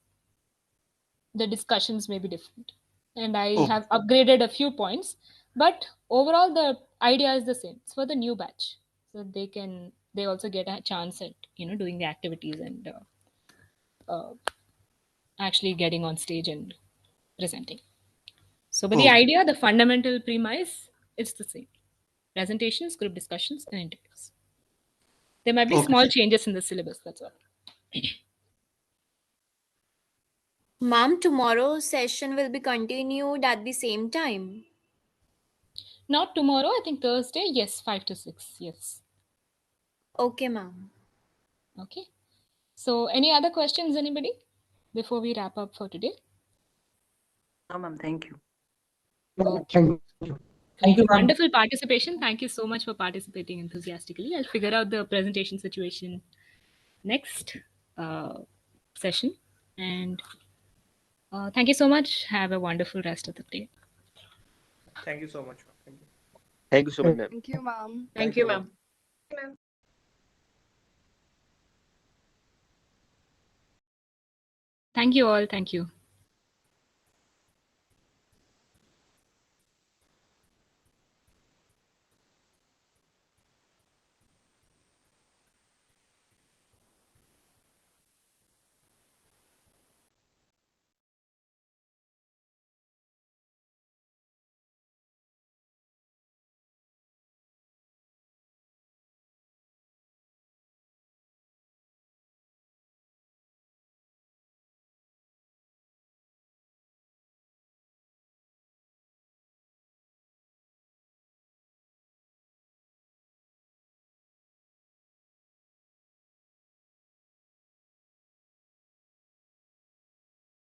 Speaker 2: discussions may be different. And I have upgraded a few points, but overall the idea is the same. It's for the new batch. So they also get a chance at, doing the activities and actually getting on stage and presenting. So, but the idea, the fundamental premise, it's the same. Presentations, group discussions, and interviews. There might be small changes in the syllabus, that's all.
Speaker 10: Ma'am, tomorrow's session will be continued at the same time.
Speaker 2: Not tomorrow, I think Thursday. Yes, 5 to 6. Yes.
Speaker 10: Okay, ma'am.
Speaker 2: Okay. So, any other questions, anybody, before we wrap up for today?
Speaker 24: No, ma'am. Thank you.
Speaker 2: Okay.
Speaker 12: Thank you, ma'am.
Speaker 2: Wonderful participation. Thank you so much for participating enthusiastically. I'll figure out the presentation situation next session. And thank you so much. Have a wonderful rest of the day.
Speaker 16: Thank you so much. Thank you.
Speaker 21: Thank you so much, ma'am.
Speaker 19: Thank you, ma'am.
Speaker 16: Thank you, ma'am.
Speaker 2: Thank you all. Thank you.